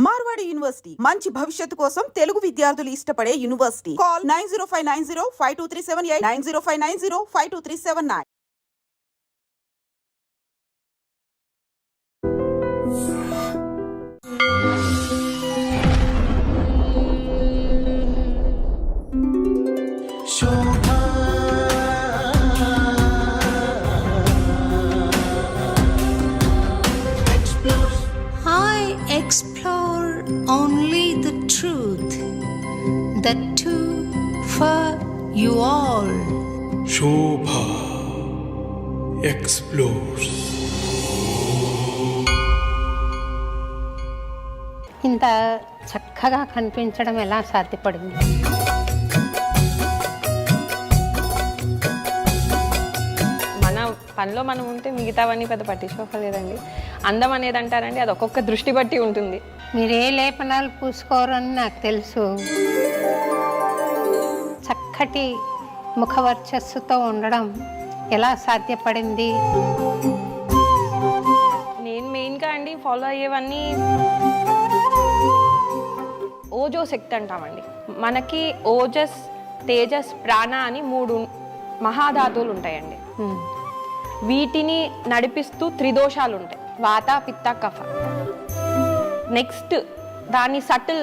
Marwadi university మంచి భవిష్యత్తు కోసం తెలుగు విద్యార్థులు ఇష్టపడే university. Call 9059052378 9059052379. Explore only the truth, the two for you all. Shobha explores. ఇంత చక్కగా కనిపించడం ఎలా సాధ్యపడింది? పనిలో మనం ఉంటే మిగతావన్నీ పెద్ద పట్టించుకోలేదండి. అందం అనేది అంటారండి, అది ఒక్కొక్క దృష్టి బట్టి ఉంటుంది. మీరు ఏ లేపనాలు పూసుకోరని నాకు తెలుసు. చక్కటి ముఖవర్చస్సుతో ఉండడం ఎలా సాధ్యపడింది? నేను మెయిన్గా అండి ఫాలో అయ్యేవన్నీ ఓజో శక్తి అంటామండి. మనకి ఓజస్, తేజస్, ప్రాణ అని 3 మహాధాతువులు ఉంటాయండి. వీటిని నడిపిస్తూ త్రిదోషాలు ఉంటాయి, వాత, పిత్త, కఫ. నెక్స్ట్ దాని సటిల్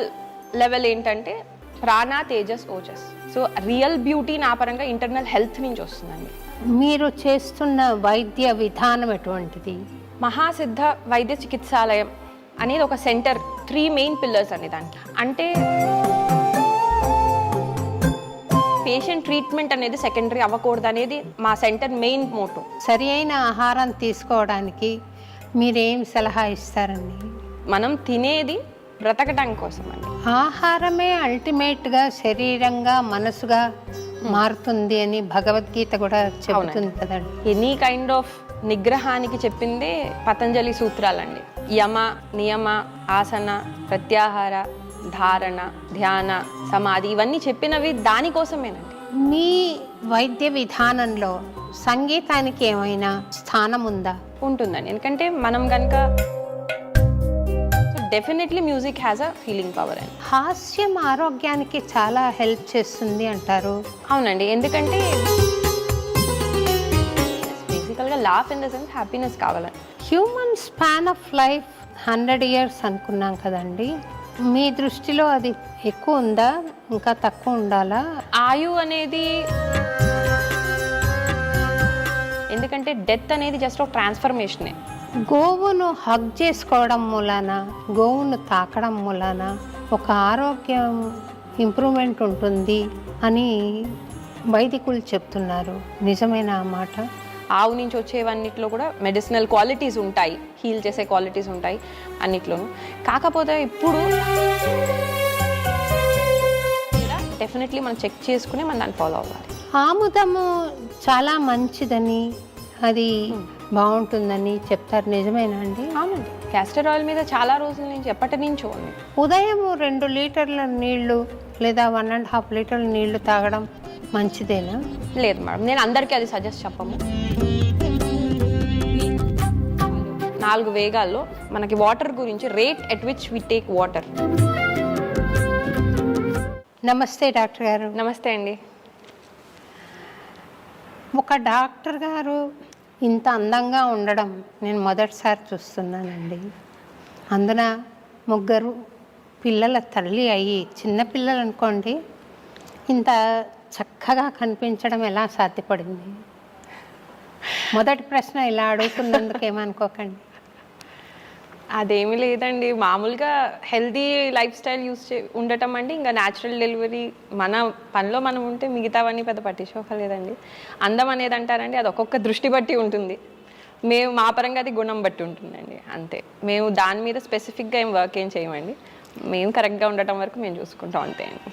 లెవెల్ ఏంటంటే ప్రాణ, Tejas, Ojas. So real beauty నా పరంగా ఇంటర్నల్ హెల్త్ నుంచి వస్తుందండి. మీరు చేస్తున్న వైద్య విధానం ఎటువంటిది? మహాసిద్ధ వైద్య చికిత్సాలయం అనేది ఒక సెంటర్. 3 మెయిన్ పిల్లర్స్ అనే దానికి. అంటే పేషెంట్ ట్రీట్మెంట్ అనేది సెకండరీ అవ్వకూడదు అనేది మా సెంటర్ మెయిన్ మోటో. సరి అయిన ఆహారం తీసుకోవడానికి మీరేం సలహా ఇస్తారండి? మనం తినేది బ్రతకడం కోసం అండి. ఆహారమే అల్టిమేట్గా శరీరంగా, మనసుగా మారుతుంది అని భగవద్గీత కూడా చెబుతుంది కదండి. ఎనీ కైండ్ ఆఫ్ నిగ్రహానికి చెప్పిందే పతంజలి సూత్రాలండి. యమ, నియమ, ఆసన, ప్రత్యాహార, ధారణ, ధ్యాన, సమాధి, ఇవన్నీ చెప్పినవి దానికోసమేనండి. మీ వైద్య విధానంలో సంగీతానికి ఏమైనా స్థానం ఉందా? ఉంటుందండి. ఎందుకంటే మనం కనుక definitely music has a healing power అండి. హాస్యం ఆరోగ్యానికి చాలా హెల్ప్ చేస్తుంది అంటారు. అవునండి, ఎందుకంటే బేసికల్గా laugh in the sense happiness కావాలండి. Human span of life 100 years అనుకున్నాం కదండి. మీ దృష్టిలో అది ఎక్కువ ఉందా, ఇంకా తక్కువ ఉండాలా? ఆయు అనేది, ఎందుకంటే డెత్ అనేది జస్ట్ ఒక ట్రాన్స్ఫర్మేషనే. గోవును హగ్ చేసుకోవడం మూలాన, గోవును తాకడం మూలాన ఒక ఆరోగ్యం ఇంప్రూవ్మెంట్ ఉంటుంది అని వైదికులు చెప్తున్నారు. నిజమైన ఆ మాట? ఆవు నుంచి వచ్చేవన్నిట్లో కూడా మెడిసినల్ క్వాలిటీస్ ఉంటాయి, హీల్ చేసే క్వాలిటీస్ ఉంటాయి అన్నిట్లోనూ. కాకపోతే ఇప్పుడు డెఫినెట్లీ మనం చెక్ చేసుకుని మనం దాన్ని ఫాలో అవ్వాలి. ఆముదము చాలా మంచిదని, అది బాగుంటుందని చెప్తారు. నిజమేనా అండి? అవునండి, క్యాస్టర్ ఆయిల్ మీద చాలా రోజుల నుంచి, ఎప్పటి నుంచో ఉంది. ఉదయం 2 లీటర్ల నీళ్లు లేదా 1.5 లీటర్ల నీళ్లు తాగడం మంచిదేనా? లేదు మేడం, నేను అందరికీ అది సజెస్ట్ చెప్పము. 4 వేగాల్లో మనకి వాటర్ గురించి, rate at which we take water. నమస్తే డాక్టర్ గారు. నమస్తే అండి. ఒక డాక్టర్ గారు ఇంత అందంగా ఉండడం నేను మొదటిసారి చూస్తున్నానండి. అందున 3 పిల్లల తల్లి అయ్యి, చిన్న పిల్లలు అనుకోండి, ఇంత చక్కగా కనిపించడం ఎలా సాధ్యపడింది? మొదటి ప్రశ్న ఇలా అడుగుతున్నందుకు ఏమనుకోకండి. అదేమీ లేదండి, మామూలుగా హెల్దీ లైఫ్ స్టైల్ ఉండటం అండి. ఇంకా న్యాచురల్ డెలివరీ, మన పనిలో మనం ఉంటే మిగతావన్నీ పెద్ద పట్టించుకోలేదండి. అందం అనేది అంటారండి, అది ఒక్కొక్క దృష్టి బట్టి ఉంటుంది. మేము మా పరంగా అది గుణం బట్టి ఉంటుందండి, అంతే. మేము దాని మీద స్పెసిఫిక్గా వర్క్ ఏం చేయమండి. మేము కరెక్ట్గా ఉండటం వరకు మేము చూసుకుంటాం, అంతే అండి.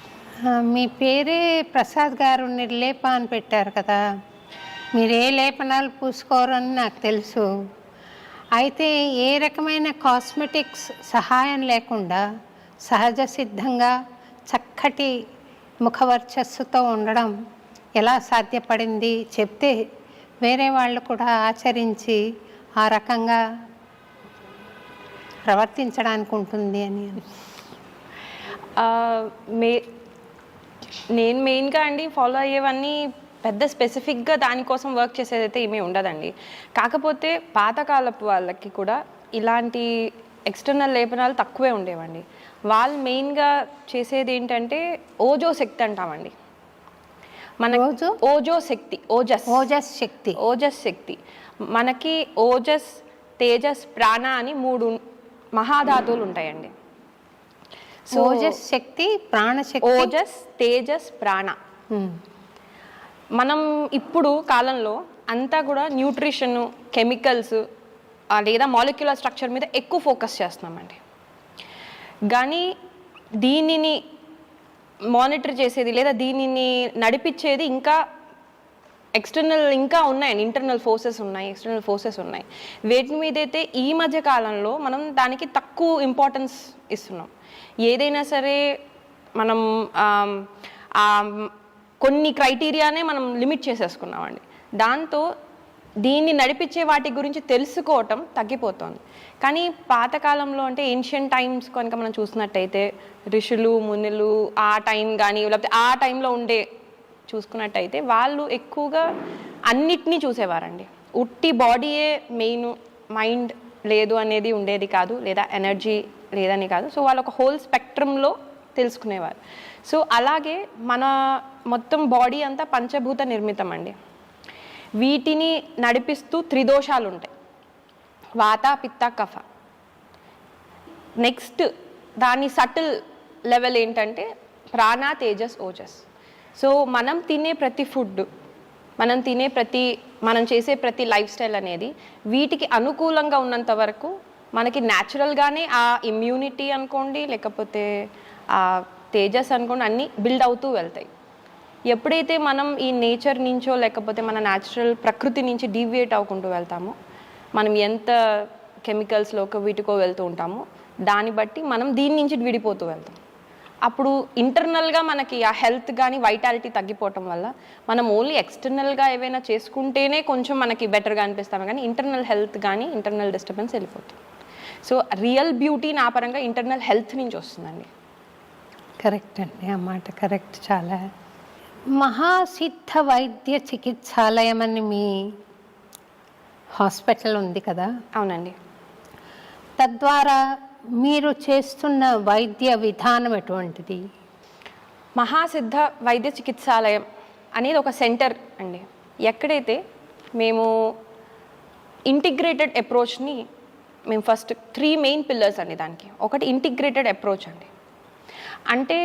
మీ పేరే ప్రసాద్ గారు నిర్లేప అని పెట్టారు కదా. మీరు ఏ లేపనాలు పూసుకోరని నాకు తెలుసు. అయితే ఏ రకమైన కాస్మెటిక్స్ సహాయం లేకుండా సహజ సిద్ధంగా చక్కటి ముఖవర్చస్సుతో ఉండడం ఎలా సాధ్యపడింది చెప్తే వేరే వాళ్ళు కూడా ఆచరించి ఆ రకంగా ప్రవర్తించడానికి ఉంటుంది అని? నేను మెయిన్గా అండి ఫాలో అయ్యేవన్నీ పెద్ద స్పెసిఫిక్గా దానికోసం వర్క్ చేసేదైతే ఏమీ ఉండదండి. కాకపోతే పాతకాలపు వాళ్ళకి కూడా ఇలాంటి ఎక్స్టర్నల్ లేపనాలు తక్కువే ఉండేవండి. వాళ్ళు మెయిన్గా చేసేది ఏంటంటే ఓజో శక్తి అంటామండి. మన ఓజో శక్తి, ఓజస్ శక్తి. మనకి ఓజస్, తేజస్, ప్రాణ అని 3 మహాధాతువులు ఉంటాయండి. సో ఓజస్ శక్తి, ప్రాణశక్తి, ఓజస్, తేజస్, ప్రాణ. మనం ఇప్పుడు కాలంలో అంతా కూడా న్యూట్రిషన్, కెమికల్స్ లేదా మాలిక్యులర్ స్ట్రక్చర్ మీద ఎక్కువ ఫోకస్ చేస్తున్నామండి. కానీ దీనిని మానిటర్ చేసేది లేదా దీనిని నడిపించేది ఇంకా ఎక్స్టర్నల్ ఇంకా ఉన్నాయండి. ఇంటర్నల్ ఫోర్సెస్ ఉన్నాయి, ఎక్స్టర్నల్ ఫోర్సెస్ ఉన్నాయి. వేటి మీదైతే ఈ మధ్య కాలంలో మనం దానికి తక్కువ ఇంపార్టెన్స్ ఇస్తున్నాం. ఏదైనా సరే మనం కొన్ని క్రైటీరియానే మనం లిమిట్ చేసేసుకున్నామండి. దాంతో దీన్ని నడిపించే వాటి గురించి తెలుసుకోవటం తగ్గిపోతుంది. కానీ పాతకాలంలో అంటే ఏన్షియంట్ టైమ్స్ కనుక మనం చూసినట్టయితే ఋషులు, మునులు ఆ టైం కానీ లేకపోతే ఆ టైంలో ఉండే చూసుకున్నట్టయితే వాళ్ళు ఎక్కువగా అన్నిటినీ చూసేవారండి. ఉట్టి బాడీయే మెయిన్, మైండ్ లేదు అనేది ఉండేది కాదు, లేదా ఎనర్జీ లేదని కాదు. సో వాళ్ళు ఒక హోల్ స్పెక్ట్రంలో తెలుసుకునేవారు. సో అలాగే మన మొత్తం బాడీ అంతా పంచభూత నిర్మితం అండి. వీటిని నడిపిస్తూ 3 దోషాలు ఉంటాయి: వాత, పిత్త, కఫ. నెక్స్ట్ దాని సటిల్ లెవెల్ ఏంటంటే ప్రాణ, తేజస్, ఓజస్. సో మనం తినే ప్రతి ఫుడ్, మనం చేసే ప్రతి లైఫ్ స్టైల్ అనేది వీటికి అనుకూలంగా ఉన్నంత వరకు మనకి న్యాచురల్గానే ఆ ఇమ్యూనిటీ అనుకోండి, లేకపోతే ఆ తేజస్ అనుకోండి, అన్నీ బిల్డ్ అవుతూ వెళ్తాయి. ఎప్పుడైతే మనం ఈ నేచర్ నుంచో లేకపోతే మన న్యాచురల్ ప్రకృతి నుంచి డీవియేట్ అవ్వకుంటూ వెళ్తామో, మనం ఎంత కెమికల్స్లోకి వీటికో వెళ్తూ ఉంటామో దాన్ని బట్టి మనం దీని నుంచి విడిపోతూ వెళ్తాం. అప్పుడు ఇంటర్నల్గా మనకి ఆ హెల్త్ కానీ వైటాలిటీ తగ్గిపోవటం వల్ల మనం ఓన్లీ ఎక్స్టర్నల్గా ఏవైనా చేసుకుంటేనే కొంచెం మనకి బెటర్గా అనిపిస్తాము, కానీ ఇంటర్నల్ హెల్త్ కానీ ఇంటర్నల్ డిస్టర్బెన్స్ వెళ్ళిపోతుంది. సో రియల్ బ్యూటీ నా పరంగా ఇంటర్నల్ హెల్త్ నుంచి వస్తుందండి. కరెక్ట్ అండి, ఆ మాట కరెక్ట్. చాలా మహాసిద్ధ వైద్య చికిత్సాలయం అని మీ హాస్పిటల్ ఉంది కదా? అవునండి. తద్వారా మీరు చేస్తున్న వైద్య విధానం ఎటువంటిది? మహాసిద్ధ వైద్య చికిత్సాలయం అనేది ఒక సెంటర్ అండి. ఎక్కడైతే మేము ఇంటిగ్రేటెడ్ అప్రోచ్ని మేము ఫస్ట్ 3 మెయిన్ పిల్లర్స్ అండి దానికి. ఒకటి ఇంటిగ్రేటెడ్ అప్రోచ్ అండి. అంటే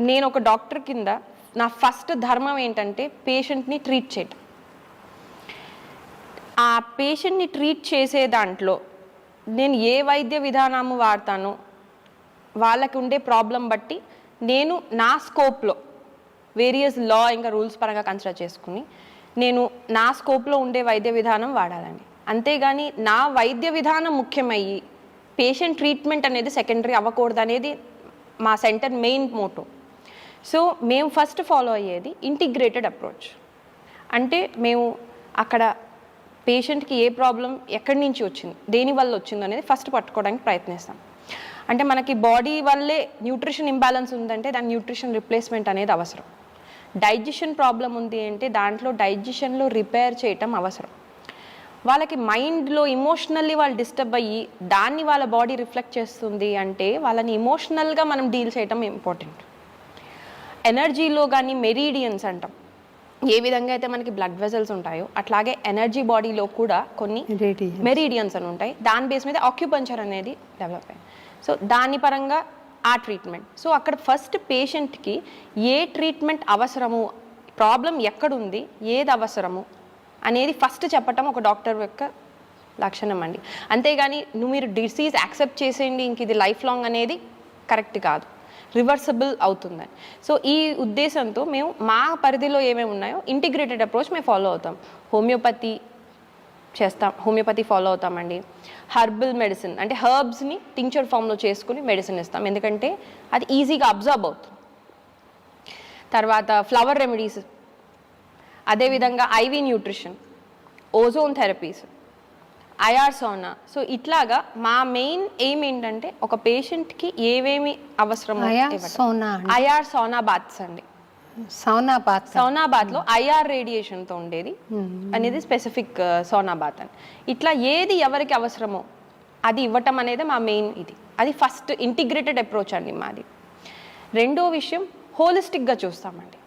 నేను ఒక డాక్టర్ కింద నా ఫస్ట్ ధర్మం ఏంటంటే పేషెంట్ని ట్రీట్ చేయటం. ఆ పేషెంట్ని ట్రీట్ చేసే దాంట్లో నేను ఏ వైద్య విధానము వాడతానో వాళ్ళకి ఉండే ప్రాబ్లం బట్టి నేను నా స్కోప్లో వేరియస్ లా ఇంకా రూల్స్ పరంగా కన్సిడర్ చేసుకుని నేను నా స్కోప్లో ఉండే వైద్య విధానం వాడాలండి. అంతేగాని నా వైద్య విధానం ముఖ్యమయ్యి పేషెంట్ ట్రీట్మెంట్ అనేది సెకండరీ అవ్వకూడదు అనేది మా సెంటర్ మెయిన్ మోటో. సో మేము ఫస్ట్ ఫాలో అయ్యేది ఇంటిగ్రేటెడ్ అప్రోచ్. అంటే మేము అక్కడ పేషెంట్కి ఏ ప్రాబ్లం ఎక్కడి నుంచి వచ్చింది, దేని వల్ల వచ్చింది అనేది ఫస్ట్ పట్టుకోవడానికి ప్రయత్నిస్తాం. అంటే మనకి బాడీ వల్లే న్యూట్రిషన్ ఇంబ్యాలెన్స్ ఉందంటే దాని న్యూట్రిషన్ రిప్లేస్మెంట్ అనేది అవసరం. డైజెషన్ ప్రాబ్లం ఉంది అంటే దాంట్లో డైజెషన్లో రిపేర్ చేయటం అవసరం. వాళ్ళకి మైండ్లో ఇమోషనల్లీ వాళ్ళు డిస్టర్బ్ అయ్యి దాన్ని వాళ్ళ బాడీ రిఫ్లెక్ట్ చేస్తుంది అంటే వాళ్ళని ఇమోషనల్గా మనం డీల్ చేయటం ఇంపార్టెంట్. ఎనర్జీలో కానీ మెరీడియన్స్ అంటాం, ఏ విధంగా అయితే మనకి బ్లడ్ వెజల్స్ ఉంటాయో అట్లాగే ఎనర్జీ బాడీలో కూడా కొన్ని మెరీడియన్స్ అని ఉంటాయి. దాని బేస్ మీద ఆక్యుపంచర్ అనేది డెవలప్ అయ్యింది. సో దాని పరంగా ఆ ట్రీట్మెంట్. సో అక్కడ ఫస్ట్ పేషెంట్కి ఏ ట్రీట్మెంట్ అవసరము, ప్రాబ్లం ఎక్కడుంది, ఏది అవసరము అనేది ఫస్ట్ చెప్పటం ఒక డాక్టర్ యొక్క లక్షణం అండి. అంతేగాని మీరు డిసీజ్ యాక్సెప్ట్ చేసేయండి ఇంక ఇది లైఫ్ లాంగ్ అనేది కరెక్ట్ కాదు, రివర్సబుల్ అవుతుందని. సో ఈ ఉద్దేశంతో మేము మా పరిధిలో ఏమేమి ఉన్నాయో ఇంటిగ్రేటెడ్ అప్రోచ్ మేము ఫాలో అవుతాం. హోమియోపతి ఫాలో అవుతామండి. హర్బల్ మెడిసిన్ అంటే హర్బ్స్ని టింక్చర్ ఫామ్లో చేసుకుని మెడిసిన్ ఇస్తాం, ఎందుకంటే అది ఈజీగా అబ్జర్బ్ అవుతుంది. తర్వాత ఫ్లవర్ రెమెడీస్, అదేవిధంగా ivy nutrition, ozone therapies, IR Sona. So ఇట్లాగా మా మెయిన్ ఎయిమ్ ఏంటంటే ఒక పేషెంట్కి ఏవేమి అవసరమో ఐఆర్ సోనా బాత్స్ అండి. సౌనాబాద్లో ఐఆర్ రేడియేషన్తో ఉండేది అనేది స్పెసిఫిక్ సౌనాబాద్ అని. ఇట్లా ఏది ఎవరికి అవసరమో అది ఇవ్వటం అనేది మా మెయిన్ ఇది. అది ఫస్ట్ ఇంటిగ్రేటెడ్ అప్రోచ్ అండి మాది. రెండో విషయం హోలిస్టిక్గా చూస్తామండి.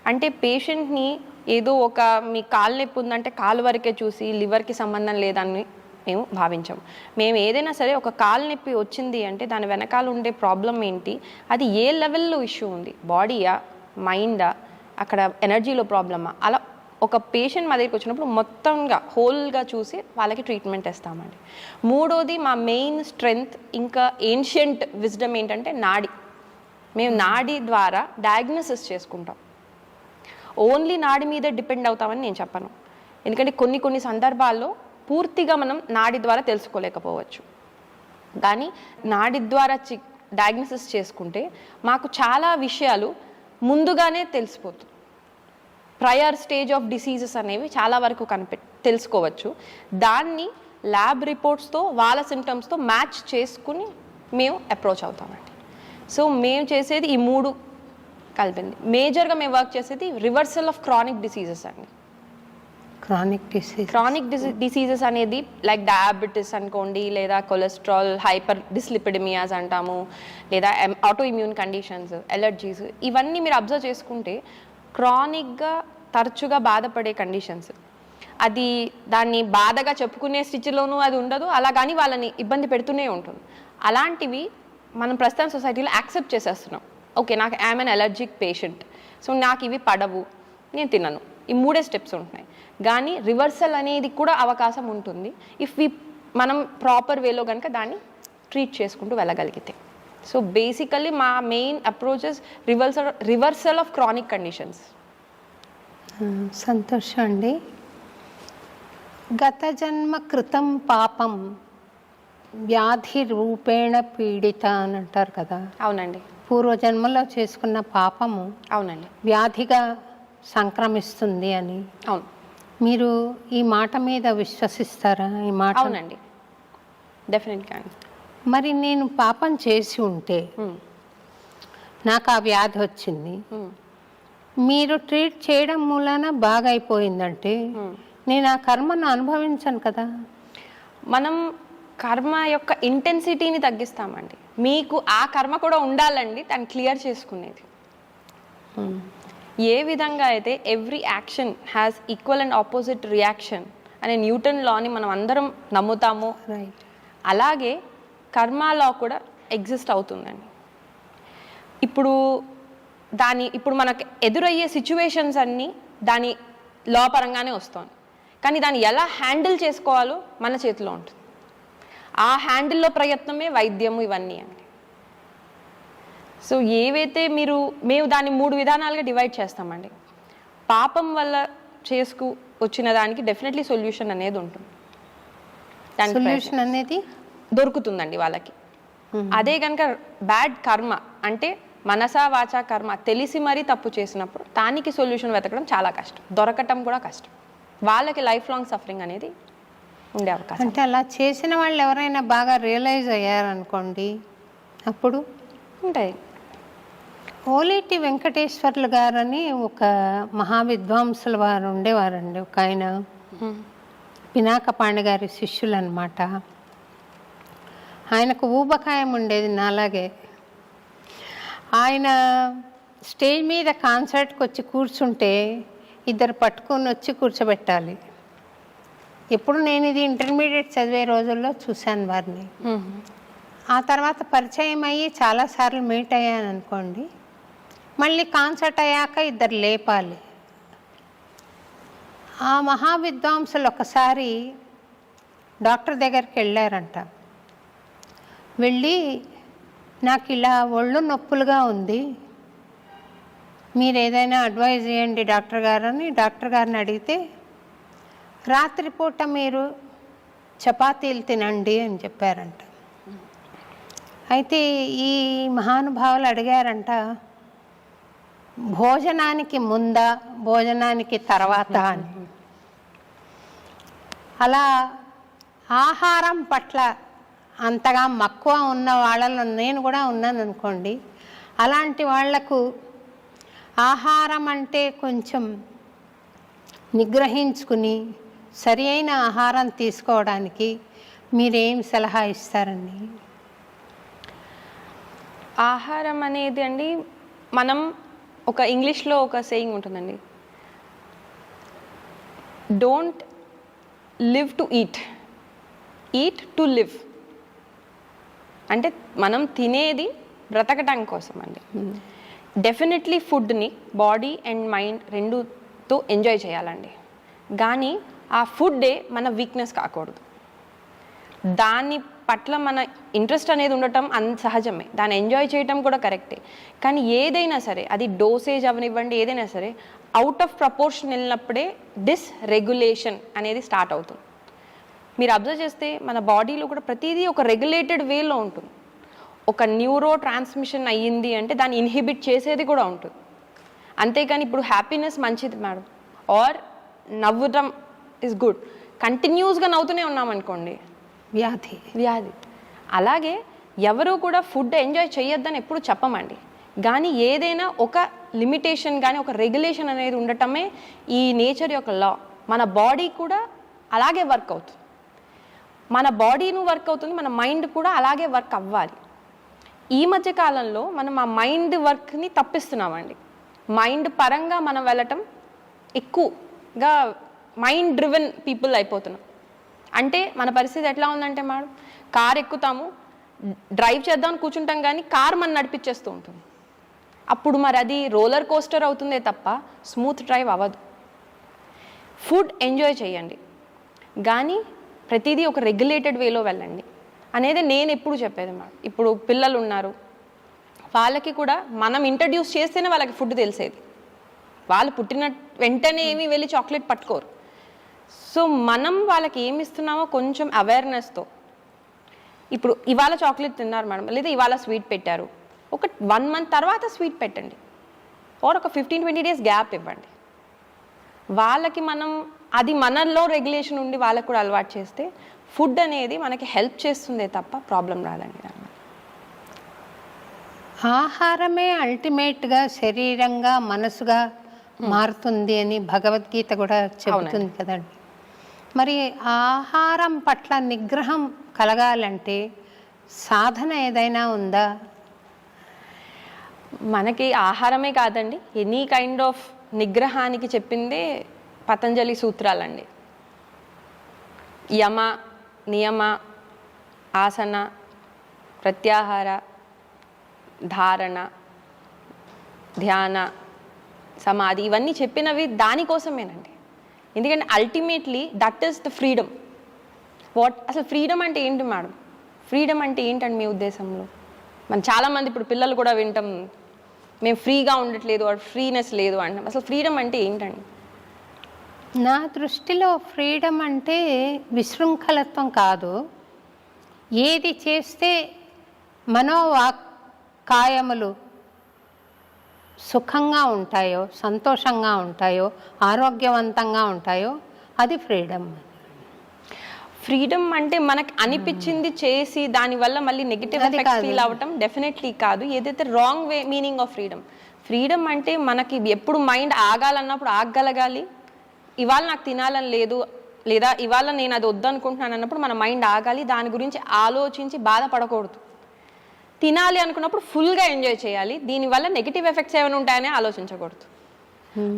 అంటే పేషెంట్ని ఏదో ఒక మీ కాలు నొప్పి ఉందంటే కాలు వరకే చూసి లివర్కి సంబంధం లేదని మేము భావించాము. మేము ఏదైనా సరే ఒక కాలు నొప్పి వచ్చింది అంటే దాని వెనకాల ఉండే ప్రాబ్లం ఏంటి, అది ఏ లెవెల్లో ఇష్యూ ఉంది, బాడీయా మైండా, అక్కడ ఎనర్జీలో ప్రాబ్లమా, అలా ఒక పేషెంట్ మా దగ్గరికి వచ్చినప్పుడు మొత్తంగా హోల్గా చూసి వాళ్ళకి ట్రీట్మెంట్ ఇస్తామండి. మూడోది మా మెయిన్ స్ట్రెంగ్త్ ఇంకా ఏన్షియంట్ విజ్డమ్ ఏంటంటే నాడి. మేము నాడి ద్వారా డయాగ్నోసిస్ చేసుకుంటాం. ఓన్లీ నాడి మీదే డిపెండ్ అవుతామని నేను చెప్పను. ఎందుకంటే కొన్ని సందర్భాల్లో పూర్తిగా మనం నాడి ద్వారా తెలుసుకోలేకపోవచ్చు. కానీ నాడి ద్వారా డయాగ్నోసిస్ చేసుకుంటే మాకు చాలా విషయాలు ముందుగానే తెలిసిపోతుంది. ప్రయర్ స్టేజ్ ఆఫ్ డిసీజెస్ అనేవి చాలా వరకు తెలుసుకోవచ్చు. దాన్ని ల్యాబ్ రిపోర్ట్స్తో వాళ్ళ సిమ్టమ్స్తో మ్యాచ్ చేసుకుని మేము అప్రోచ్ అవుతామండి. సో మేము చేసేది ఈ మూడు కలిపింది. మేజర్గా మేము వర్క్ చేసేది రివర్సల్ ఆఫ్ క్రానిక్ డిసీజెస్ అండి. క్రానిక్ డిసీజెస్ అనేది లైక్ డయాబెటీస్ అనుకోండి, లేదా కొలెస్ట్రాల్, హైపర్ డిస్లిపిడమియాస్ అంటాము, లేదా ఆటో ఇమ్యూన్ కండిషన్స్, ఎలర్జీస్, ఇవన్నీ మీరు అబ్జర్వ్ చేసుకుంటే క్రానిక్గా తరచుగా బాధపడే కండిషన్స్. అది దాన్ని బాధగా చెప్పుకునే స్థితిలోనూ అది ఉండదు, అలా కానీ వాళ్ళని ఇబ్బంది పెడుతూనే ఉంటుంది. అలాంటివి మనం ప్రస్తుతం సొసైటీలో యాక్సెప్ట్ చేసేస్తున్నాం. ఓకే, నాకు I'm an allergic patient, so నాకు ఇవి పడవు, నేను తినను, ఈ మూడే స్టెప్స్ ఉంటున్నాయి. కానీ రివర్సల్ అనేది కూడా అవకాశం ఉంటుంది ఇఫ్ మనం ప్రాపర్ వేలో కనుక దాన్ని ట్రీట్ చేసుకుంటూ వెళ్ళగలిగితే. సో బేసికల్లీ మా main approaches reversal of chronic conditions. సంతోషం అండి. గత జన్మ కృతం పాపం వ్యాధి రూపేణ పీడిత అని అంటారు కదా. అవునండి. పూర్వజన్మలో చేసుకున్న పాపము అవునండి వ్యాధిగా సంక్రమిస్తుంది అని. అవును. మీరు ఈ మాట మీద విశ్వసిస్తారా? ఈ మాట. అవునండి, డెఫినెట్గా. మరి నేను పాపం చేసి ఉంటే నాకు ఆ వ్యాధి వచ్చింది, మీరు ట్రీట్ చేయడం మూలాన బాగా అయిపోయిందంటే నేను ఆ కర్మను అనుభవించను కదా. మనం కర్మ యొక్క ఇంటెన్సిటీని తగ్గిస్తామండి. మీకు ఆ కర్మ కూడా ఉండాలండి దాన్ని క్లియర్ చేసుకునేది. ఏ విధంగా అయితే every action has equal and opposite reaction అనే న్యూటన్ లాని మనం అందరం నమ్ముతాము, రైట్, అలాగే కర్మ లా కూడా ఎగ్జిస్ట్ అవుతుందండి. ఇప్పుడు మనకు ఎదురయ్యే సిచ్యువేషన్స్ అన్నీ దాని లా పరంగానే వస్తుంది. కానీ దాన్ని ఎలా హ్యాండిల్ చేసుకోవాలో మన చేతిలో ఉంటుంది. ఆ హ్యాండిల్లో ప్రయత్నమే వైద్యము ఇవన్నీ అండి. సో ఏవైతే మేము దాన్ని 3 విధానాలుగా డివైడ్ చేస్తామండి. పాపం వల్ల వచ్చిన దానికి డెఫినెట్లీ సొల్యూషన్ అనేది ఉంటుంది. సొల్యూషన్ అనేది దొరుకుతుందండి వాళ్ళకి. అదే కనుక బ్యాడ్ కర్మ అంటే మనసా వాచా కర్మ తెలిసి మరీ తప్పు చేసినప్పుడు దానికి సొల్యూషన్ వెతకడం చాలా కష్టం, దొరకటం కూడా కష్టం. వాళ్ళకి లైఫ్ లాంగ్ సఫరింగ్ అనేది ఉండే అవకాశం. అంటే అలా చేసిన వాళ్ళు ఎవరైనా బాగా రియలైజ్ అయ్యారనుకోండి, అప్పుడు ఉంటాయి. ఓలేటి వెంకటేశ్వర్లు గారని ఒక మహావిద్వాంసుల వారు ఉండేవారండి. ఒక ఆయన పినాకపాణి గారి శిష్యులు అనమాట. ఆయనకు ఊబకాయం ఉండేది నాలాగే. ఆయన స్టేజ్ మీద కాన్సర్ట్కి వచ్చి కూర్చుంటే ఇద్దరు పట్టుకొని వచ్చి కూర్చోబెట్టాలి. ఎప్పుడు నేను ఇది ఇంటర్మీడియట్ చదివే రోజుల్లో చూశాను వారిని. ఆ తర్వాత పరిచయం అయ్యి చాలాసార్లు మీట్ అయ్యాను అనుకోండి. మళ్ళీ కాన్సర్ట్ అయ్యాక ఇద్దరు లేపాలి. ఆ మహావిద్వాంసులు ఒకసారి డాక్టర్ దగ్గరికి వెళ్ళారంట. వెళ్ళి నాకు ఇలా ఒళ్ళు నొప్పులుగా ఉంది, మీరు ఏదైనా అడ్వైజ్ చేయండి డాక్టర్ గారు అని డాక్టర్ గారిని అడిగితే, రాత్రిపూట మీరు చపాతీలు తినండి అని చెప్పారంట. అయితే ఈ మహానుభావులు అడిగారంట, భోజనానికి ముందా భోజనానికి తర్వాత అని. అలా ఆహారం పట్ల అంతగా మక్కువ ఉన్న వాళ్ళలో నేను కూడా ఉన్నాను అనుకోండి. అలాంటి వాళ్లకు ఆహారం అంటే కొంచెం నిగ్రహించుకుని సరి అయిన ఆహారం తీసుకోవడానికి మీరేం సలహా ఇస్తారండి? ఆహారం అనేది అండి, మనం ఒక ఇంగ్లీష్లో ఒక సేయింగ్ ఉంటుందండి, don't live to eat, eat to live. అంటే మనం తినేది బ్రతకటం కోసం అండి. డెఫినెట్లీ ఫుడ్ని బాడీ అండ్ మైండ్ రెండుతో ఎంజాయ్ చేయాలండి. కానీ ఆ ఫుడ్డే మన వీక్నెస్ కాకూడదు. దాని పట్ల మన ఇంట్రెస్ట్ అనేది ఉండటం సహజమే, దాన్ని ఎంజాయ్ చేయటం కూడా కరెక్టే. కానీ ఏదైనా సరే, అది డోసేజ్ అవనివ్వండి, ఏదైనా సరే అవుట్ ఆఫ్ ప్రపోర్షన్ వెళ్ళినప్పుడే డిస్రెగ్యులేషన్ అనేది స్టార్ట్ అవుతుంది. మీరు అబ్జర్వ్ చేస్తే మన బాడీలో కూడా ప్రతిదీ ఒక రెగ్యులేటెడ్ వేలో ఉంటుంది. ఒక న్యూరో ట్రాన్స్మిషన్ అయ్యింది అంటే దాన్ని ఇన్హిబిట్ చేసేది కూడా ఉంటుంది. అంతేకాని ఇప్పుడు హ్యాపీనెస్ మంచిది మేడం, ఆర్ నవ్వడం ఇస్ గుడ్, కంటిన్యూస్గా నవ్వుతూనే ఉన్నామనుకోండి వ్యాధి. అలాగే ఎవరు కూడా ఫుడ్ ఎంజాయ్ చేయొద్దని ఎప్పుడు చెప్పమండి. కానీ ఏదైనా ఒక లిమిటేషన్ కానీ ఒక రెగ్యులేషన్ అనేది ఉండటమే ఈ నేచర్ యొక్క లా. మన బాడీ కూడా అలాగే వర్క్ అవుతుంది, మన బాడీను వర్క్ అవుతుంది, మన మైండ్ కూడా అలాగే వర్క్ అవ్వాలి. ఈ మధ్య కాలంలో మనం ఆ మైండ్ వర్క్ని తప్పిస్తున్నామండి. మైండ్ పరంగా మనం వెళ్ళటం ఎక్కువగా మైండ్ డ్రివెన్ పీపుల్ అయిపోతున్నాం. అంటే మన పరిస్థితి ఎట్లా ఉందంటే మేడం, కార్ ఎక్కుతాము, డ్రైవ్ చేద్దామని కూర్చుంటాం, కానీ కార్ మనం నడిపించేస్తూ ఉంటుంది. అప్పుడు మరి అది రోలర్ కోస్టర్ అవుతుందే తప్ప స్మూత్ డ్రైవ్ అవ్వదు. ఫుడ్ ఎంజాయ్ చేయండి, కానీ ప్రతిదీ ఒక రెగ్యులేటెడ్ వేలో వెళ్ళండి అనేది నేను ఎప్పుడు చెప్పేది మేడం. ఇప్పుడు పిల్లలు ఉన్నారు, వాళ్ళకి కూడా మనం ఇంట్రడ్యూస్ చేస్తేనే వాళ్ళకి ఫుడ్ తెలిసేది. వాళ్ళు పుట్టిన వెంటనే ఏమీ వెళ్ళి చాక్లెట్ పట్టుకోరు. సో మనం వాళ్ళకి ఏమి ఇస్తున్నామో కొంచెం అవేర్నెస్తో, ఇప్పుడు ఇవాళ చాక్లెట్ తిన్నారు మేడం, లేదా ఇవాళ స్వీట్ పెట్టారు, ఒక 1 month తర్వాత స్వీట్ పెట్టండి, ఆర్ ఒక 15-20 days గ్యాప్ ఇవ్వండి. వాళ్ళకి మనం అది మనలో రెగ్యులేషన్ ఉండి వాళ్ళకు కూడా అలవాటు చేస్తే ఫుడ్ అనేది మనకి హెల్ప్ చేస్తుందే తప్ప ప్రాబ్లం రాదండి. ఆహారమే అల్టిమేట్గా శరీరంగా మనసుగా మారుతుంది అని భగవద్గీత కూడా చెబుతుంది కదండి. మరి ఆహారం పట్ల నిగ్రహం కలగాలంటే సాధన ఏదైనా ఉందా? మనకి ఆహారమే కాదండి, ఎనీ కైండ్ ఆఫ్ నిగ్రహానికి చెప్పిందే పతంజలి సూత్రాలండి. యమ, నియమ, ఆసన, ప్రత్యాహార, ధారణ, ధ్యాన, సమాధి, ఇవన్నీ చెప్పినవి దానికోసమేనండి. ఎందుకంటే ultimately that is the freedom. అసలు ఫ్రీడమ్ అంటే ఏంటి మేడం? ఫ్రీడమ్ అంటే ఏంటండి మీ ఉద్దేశంలో? మనం చాలామంది ఇప్పుడు పిల్లలు కూడా వింటాం, మేము ఫ్రీగా ఉండట్లేదు, ఫ్రీనెస్ లేదు అంటాం. అసలు ఫ్రీడమ్ అంటే ఏంటండి? నా దృష్టిలో ఫ్రీడమ్ అంటే విశృంఖలత్వం కాదు. ఏది చేస్తే మనోవాక్కాయములు సుఖంగా ఉంటాయో, సంతోషంగా ఉంటాయో, ఆరోగ్యవంతంగా ఉంటాయో అది ఫ్రీడమ్. ఫ్రీడమ్ అంటే మనకు అనిపించింది చేసి దానివల్ల మళ్ళీ నెగిటివ్ ఎఫెక్ట్స్ ఫీల్ అవ్వటం డెఫినెట్లీ కాదు. ఏదైతే wrong way meaning of freedom. Freedom అంటే మనకి ఎప్పుడు మైండ్ ఆగాలన్నప్పుడు ఆగగలగాలి. ఇవాళ నాకు తినాలని లేదు, లేదా ఇవాళ నేను అది వద్దనుకుంటున్నాను అన్నప్పుడు మన మైండ్ ఆగాలి, దాని గురించి ఆలోచించి బాధపడకూడదు. తినాలి అనుకున్నప్పుడు ఫుల్గా ఎంజాయ్ చేయాలి, దీనివల్ల నెగిటివ్ ఎఫెక్ట్స్ ఏమైనా ఉంటాయని ఆలోచించకూడదు.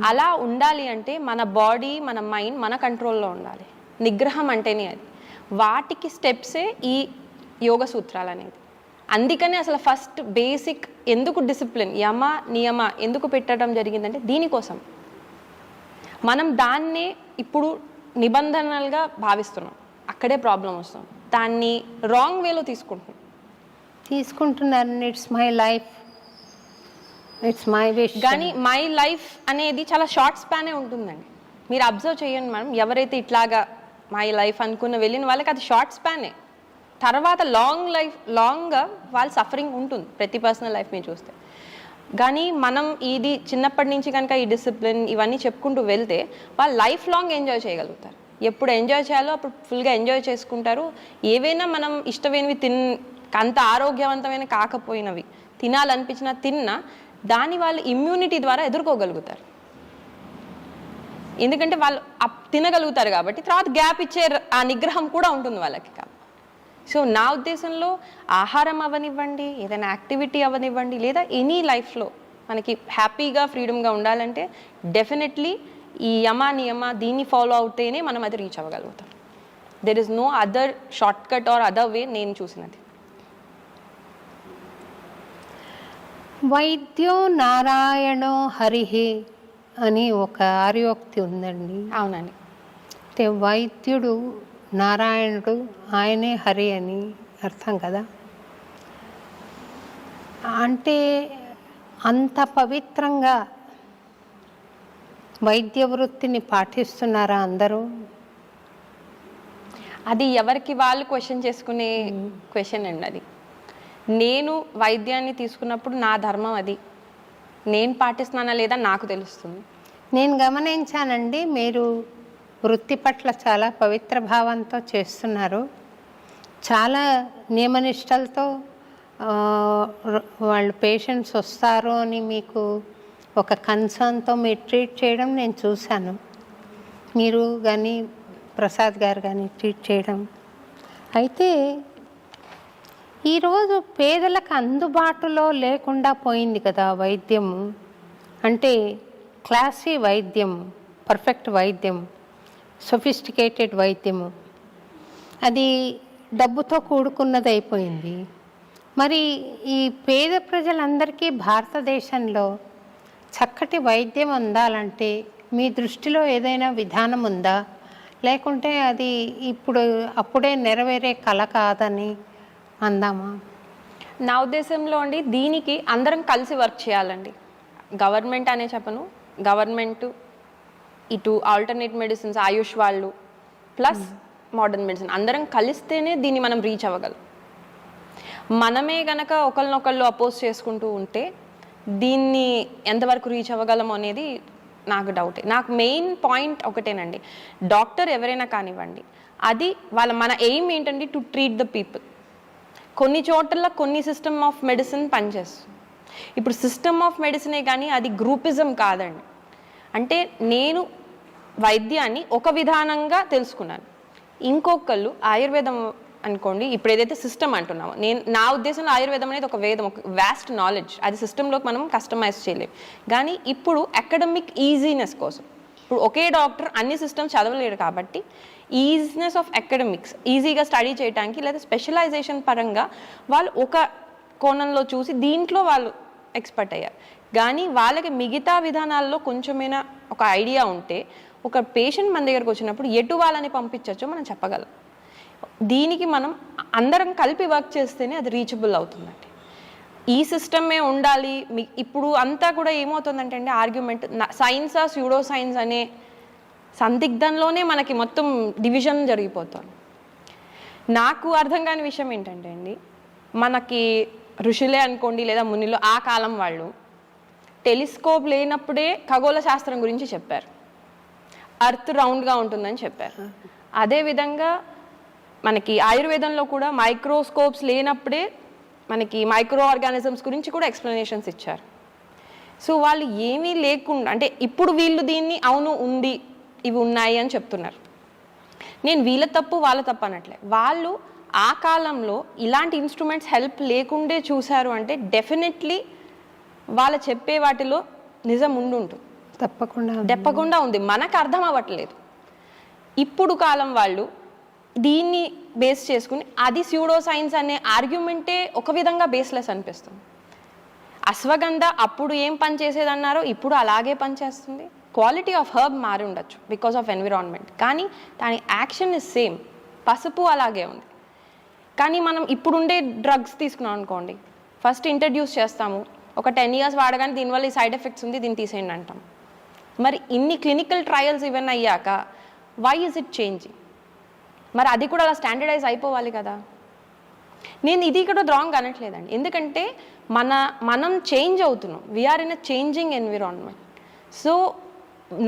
అలా ఉండాలి అంటే మన బాడీ, మన మైండ్ మన కంట్రోల్లో ఉండాలి. నిగ్రహం అంటేనే అది. వాటికి స్టెప్సే ఈ యోగ సూత్రాలు అనేది. అందుకనే అసలు ఫస్ట్ బేసిక్ ఎందుకు డిసిప్లిన్, యమ నియమ ఎందుకు పెట్టడం జరిగిందంటే దీనికోసం. మనం దాన్నే ఇప్పుడు నిబంధనలుగా భావిస్తున్నాం, అక్కడే ప్రాబ్లం వస్తుంది. దాన్ని రాంగ్ వేలో తీసుకుంటున్నారు. It's my life, it's my wish. కానీ మై లైఫ్ అనేది చాలా షార్ట్ స్పానే ఉంటుందండి. మీరు అబ్జర్వ్ చేయండి మేడం, ఎవరైతే ఇట్లాగా మై లైఫ్ అనుకున్న వెళ్ళిన వాళ్ళకి అది షార్ట్ స్పానే. తర్వాత లాంగ్గా వాళ్ళ సఫరింగ్ ఉంటుంది ప్రతి పర్సనల్ లైఫ్ మీరు చూస్తే. కానీ మనం ఇది చిన్నప్పటి నుంచి కనుక ఈ డిసిప్లిన్ ఇవన్నీ చెప్పుకుంటూ వెళ్తే వాళ్ళు లైఫ్ లాంగ్ ఎంజాయ్ చేయగలుగుతారు. ఎప్పుడు ఎంజాయ్ చేయాలో అప్పుడు ఫుల్గా ఎంజాయ్ చేసుకుంటారు. ఏవైనా మనం ఇష్టమైనవి అంత ఆరోగ్యవంతమైన కాకపోయినవి తినాలనిపించినా తిన్నా దాని వాళ్ళు ఇమ్యూనిటీ ద్వారా ఎదుర్కోగలుగుతారు. ఎందుకంటే వాళ్ళు తినగలుగుతారు కాబట్టి తర్వాత గ్యాప్ ఇచ్చే ఆ నిగ్రహం కూడా ఉంటుంది వాళ్ళకి. సో నా ఉద్దేశంలో ఆహారం అవనివ్వండి, ఏదైనా యాక్టివిటీ అవనివ్వండి, లేదా ఎనీ లైఫ్లో మనకి హ్యాపీగా ఫ్రీడమ్గా ఉండాలంటే డెఫినెట్లీ ఈ నియమ దీన్ని ఫాలో అవుతేనే మనం అది రీచ్ అవ్వగలుగుతాం. There is no other short cut or other way నేను చూసినది. వైద్యో నారాయణో హరిహి అని ఒక ఆర్యోక్తి ఉందండి. అవునండి. అంటే వైద్యుడు నారాయణుడు, ఆయనే హరి అని అర్థం కదా. అంటే అంత పవిత్రంగా వైద్య వృత్తిని పాటిస్తున్నారా అందరూ? అది ఎవరికి వాళ్ళు క్వశ్చన్ చేసుకునే క్వశ్చన్ అండి. అది నేను వైద్యాన్ని తీసుకున్నప్పుడు నా ధర్మం అది, నేను పాటిస్తున్నానా లేదా నాకు తెలుస్తుంది. నేను గమనించానండి, మీరు వృత్తి పట్ల చాలా పవిత్ర భావంతో చేస్తున్నారు. చాలా నియమనిష్టలతో వాళ్ళు పేషెంట్స్ వస్తారు అని మీకు ఒక కన్సర్న్తో మీరు ట్రీట్ చేయడం నేను చూశాను. మీరు కానీ ప్రసాద్ గారు కానీ ట్రీట్ చేయడం. అయితే ఈరోజు పేదలకు అందుబాటులో లేకుండా పోయింది కదా వైద్యము. అంటే క్లాసీ వైద్యం, పర్ఫెక్ట్ వైద్యం, సొఫిస్టికేటెడ్ వైద్యము అది డబ్బుతో కూడుకున్నది అయిపోయింది. మరి ఈ పేద ప్రజలందరికీ భారతదేశంలో చక్కటి వైద్యం అందాలంటే మీ దృష్టిలో ఏదైనా విధానం ఉందా? లేకుంటే అది అప్పుడే నెరవేరే కళ కాదని అందామా? నా ఉద్దేశంలో అండి దీనికి అందరం కలిసి వర్క్ చేయాలండి. గవర్నమెంట్ అనే చెప్పను, గవర్నమెంట్ ఇటు ఆల్టర్నేట్ మెడిసిన్స్, ఆయుష్ వాళ్ళు ప్లస్ మోడర్న్ మెడిసిన్ అందరం కలిస్తేనే దీన్ని మనం రీచ్ అవ్వగలం. మనమే గనక ఒకరినొకళ్ళు అపోజ్ చేసుకుంటూ ఉంటే దీన్ని ఎంతవరకు రీచ్ అవ్వగలము అనేది నాకు డౌటే. నాకు మెయిన్ పాయింట్ ఒకటేనండి, డాక్టర్ ఎవరైనా కానివ్వండి, అది మన ఎయిమ్ ఏంటండి, టు ట్రీట్ ద పీపుల్. కొన్ని చోట్ల కొన్ని సిస్టమ్ ఆఫ్ మెడిసిన్ పనిచేస్తుంది. ఇప్పుడు సిస్టమ్ ఆఫ్ మెడిసినే కానీ అది గ్రూపిజం కాదండి. అంటే నేను వైద్యాన్ని ఒక విధానంగా తెలుసుకున్నాను, ఇంకొకళ్ళు ఆయుర్వేదం అనుకోండి, ఇప్పుడు ఏదైతే సిస్టమ్ అంటున్నామో నా ఉద్దేశంలో ఆయుర్వేదం అనేది ఒక వేదం, ఒక వాస్ట్ నాలెడ్జ్. అది సిస్టంలోకి మనం కస్టమైజ్ చేయలేము. కానీ ఇప్పుడు అకాడమిక్ ఈజీనెస్ కోసం ఇప్పుడు ఒకే డాక్టర్ అన్ని సిస్టమ్స్ చదవలేడు కాబట్టి ఈజీనెస్ ఆఫ్ అకాడమిక్స్ ఈజీగా స్టడీ చేయడానికి లేదా స్పెషలైజేషన్ పరంగా వాళ్ళు ఒక కోణంలో చూసి దీంట్లో వాళ్ళు ఎక్స్పర్ట్ అయ్యారు. కానీ వాళ్ళకి మిగతా విధానాల్లో కొంచెమైనా ఒక ఐడియా ఉంటే ఒక పేషెంట్ మన దగ్గరకు వచ్చినప్పుడు ఎటు వాళ్ళని పంపించవచ్చో మనం చెప్పగలం. దీనికి మనం అందరం కలిపి వర్క్ చేస్తేనే అది రీచబుల్ అవుతుందండి. ఈ సిస్టమే ఉండాలి. ఇప్పుడు అంతా కూడా ఏమవుతుందంటే అండి, ఆర్గ్యుమెంట్ సైన్సా స్యూడో సైన్స్ అనే సందిగ్ధంలోనే మనకి మొత్తం డివిజన్ జరిగిపోతుంది. నాకు అర్థం కాని విషయం ఏంటంటే అండి, మనకి ఋషులే అనుకోండి లేదా మునిలో ఆ కాలం వాళ్ళు టెలిస్కోప్ లేనప్పుడే ఖగోళ శాస్త్రం గురించి చెప్పారు, అర్త్ రౌండ్గా ఉంటుందని చెప్పారు. అదేవిధంగా మనకి ఆయుర్వేదంలో కూడా మైక్రోస్కోప్స్ లేనప్పుడే మనకి మైక్రో ఆర్గానిజమ్స్ గురించి కూడా ఎక్స్ప్లెనేషన్స్ ఇచ్చారు. సో వాళ్ళు ఏమీ లేకుండా అంటే ఇప్పుడు వీళ్ళు దీన్ని అవును ఉంది ఇవి ఉన్నాయి అని చెప్తున్నారు. నేను వీళ్ళ తప్పు వాళ్ళ తప్పు అనట్లే. వాళ్ళు ఆ కాలంలో ఇలాంటి ఇన్స్ట్రుమెంట్స్ హెల్ప్ లేకుండే చూశారు అంటే డెఫినెట్లీ వాళ్ళు చెప్పే వాటిలో నిజం ఉంటుంది, తప్పకుండా ఉంది. మనకు అర్థం అవ్వట్లేదు. ఇప్పుడు కాలం వాళ్ళు దీన్ని బేస్ చేసుకుని అది స్యూడో సైన్స్ అనే ఆర్గ్యుమెంటే ఒక విధంగా బేస్లెస్ అనిపిస్తుంది. అశ్వగంధ అప్పుడు ఏం పని చేసేదన్నారో ఇప్పుడు అలాగే పనిచేస్తుంది. క్వాలిటీ ఆఫ్ హర్బ్ మారి ఉండొచ్చు బికాస్ ఆఫ్ ఎన్విరాన్మెంట్, కానీ దాని యాక్షన్ ఇస్ సేమ్. పసుపు అలాగే ఉంది. కానీ మనం ఇప్పుడుండే డ్రగ్స్ తీసుకున్నాం అనుకోండి, ఫస్ట్ ఇంట్రడ్యూస్ చేస్తాము, ఒక 10 years వాడగానే దీనివల్ల ఈ సైడ్ ఎఫెక్ట్స్ ఉంది దీన్ని తీసేయండి అంటాం. మరి ఇన్ని క్లినికల్ ట్రయల్స్ ఇవన్నీ అయ్యాక వై ఇస్ ఇట్ చేంజింగ్? మరి అది కూడా అలా స్టాండర్డైజ్ అయిపోవాలి కదా. నేను ఇది కూడా రాంగ్ అనట్లేదండి, ఎందుకంటే మనం చేంజ్ అవుతున్నాం. We are in a changing environment. So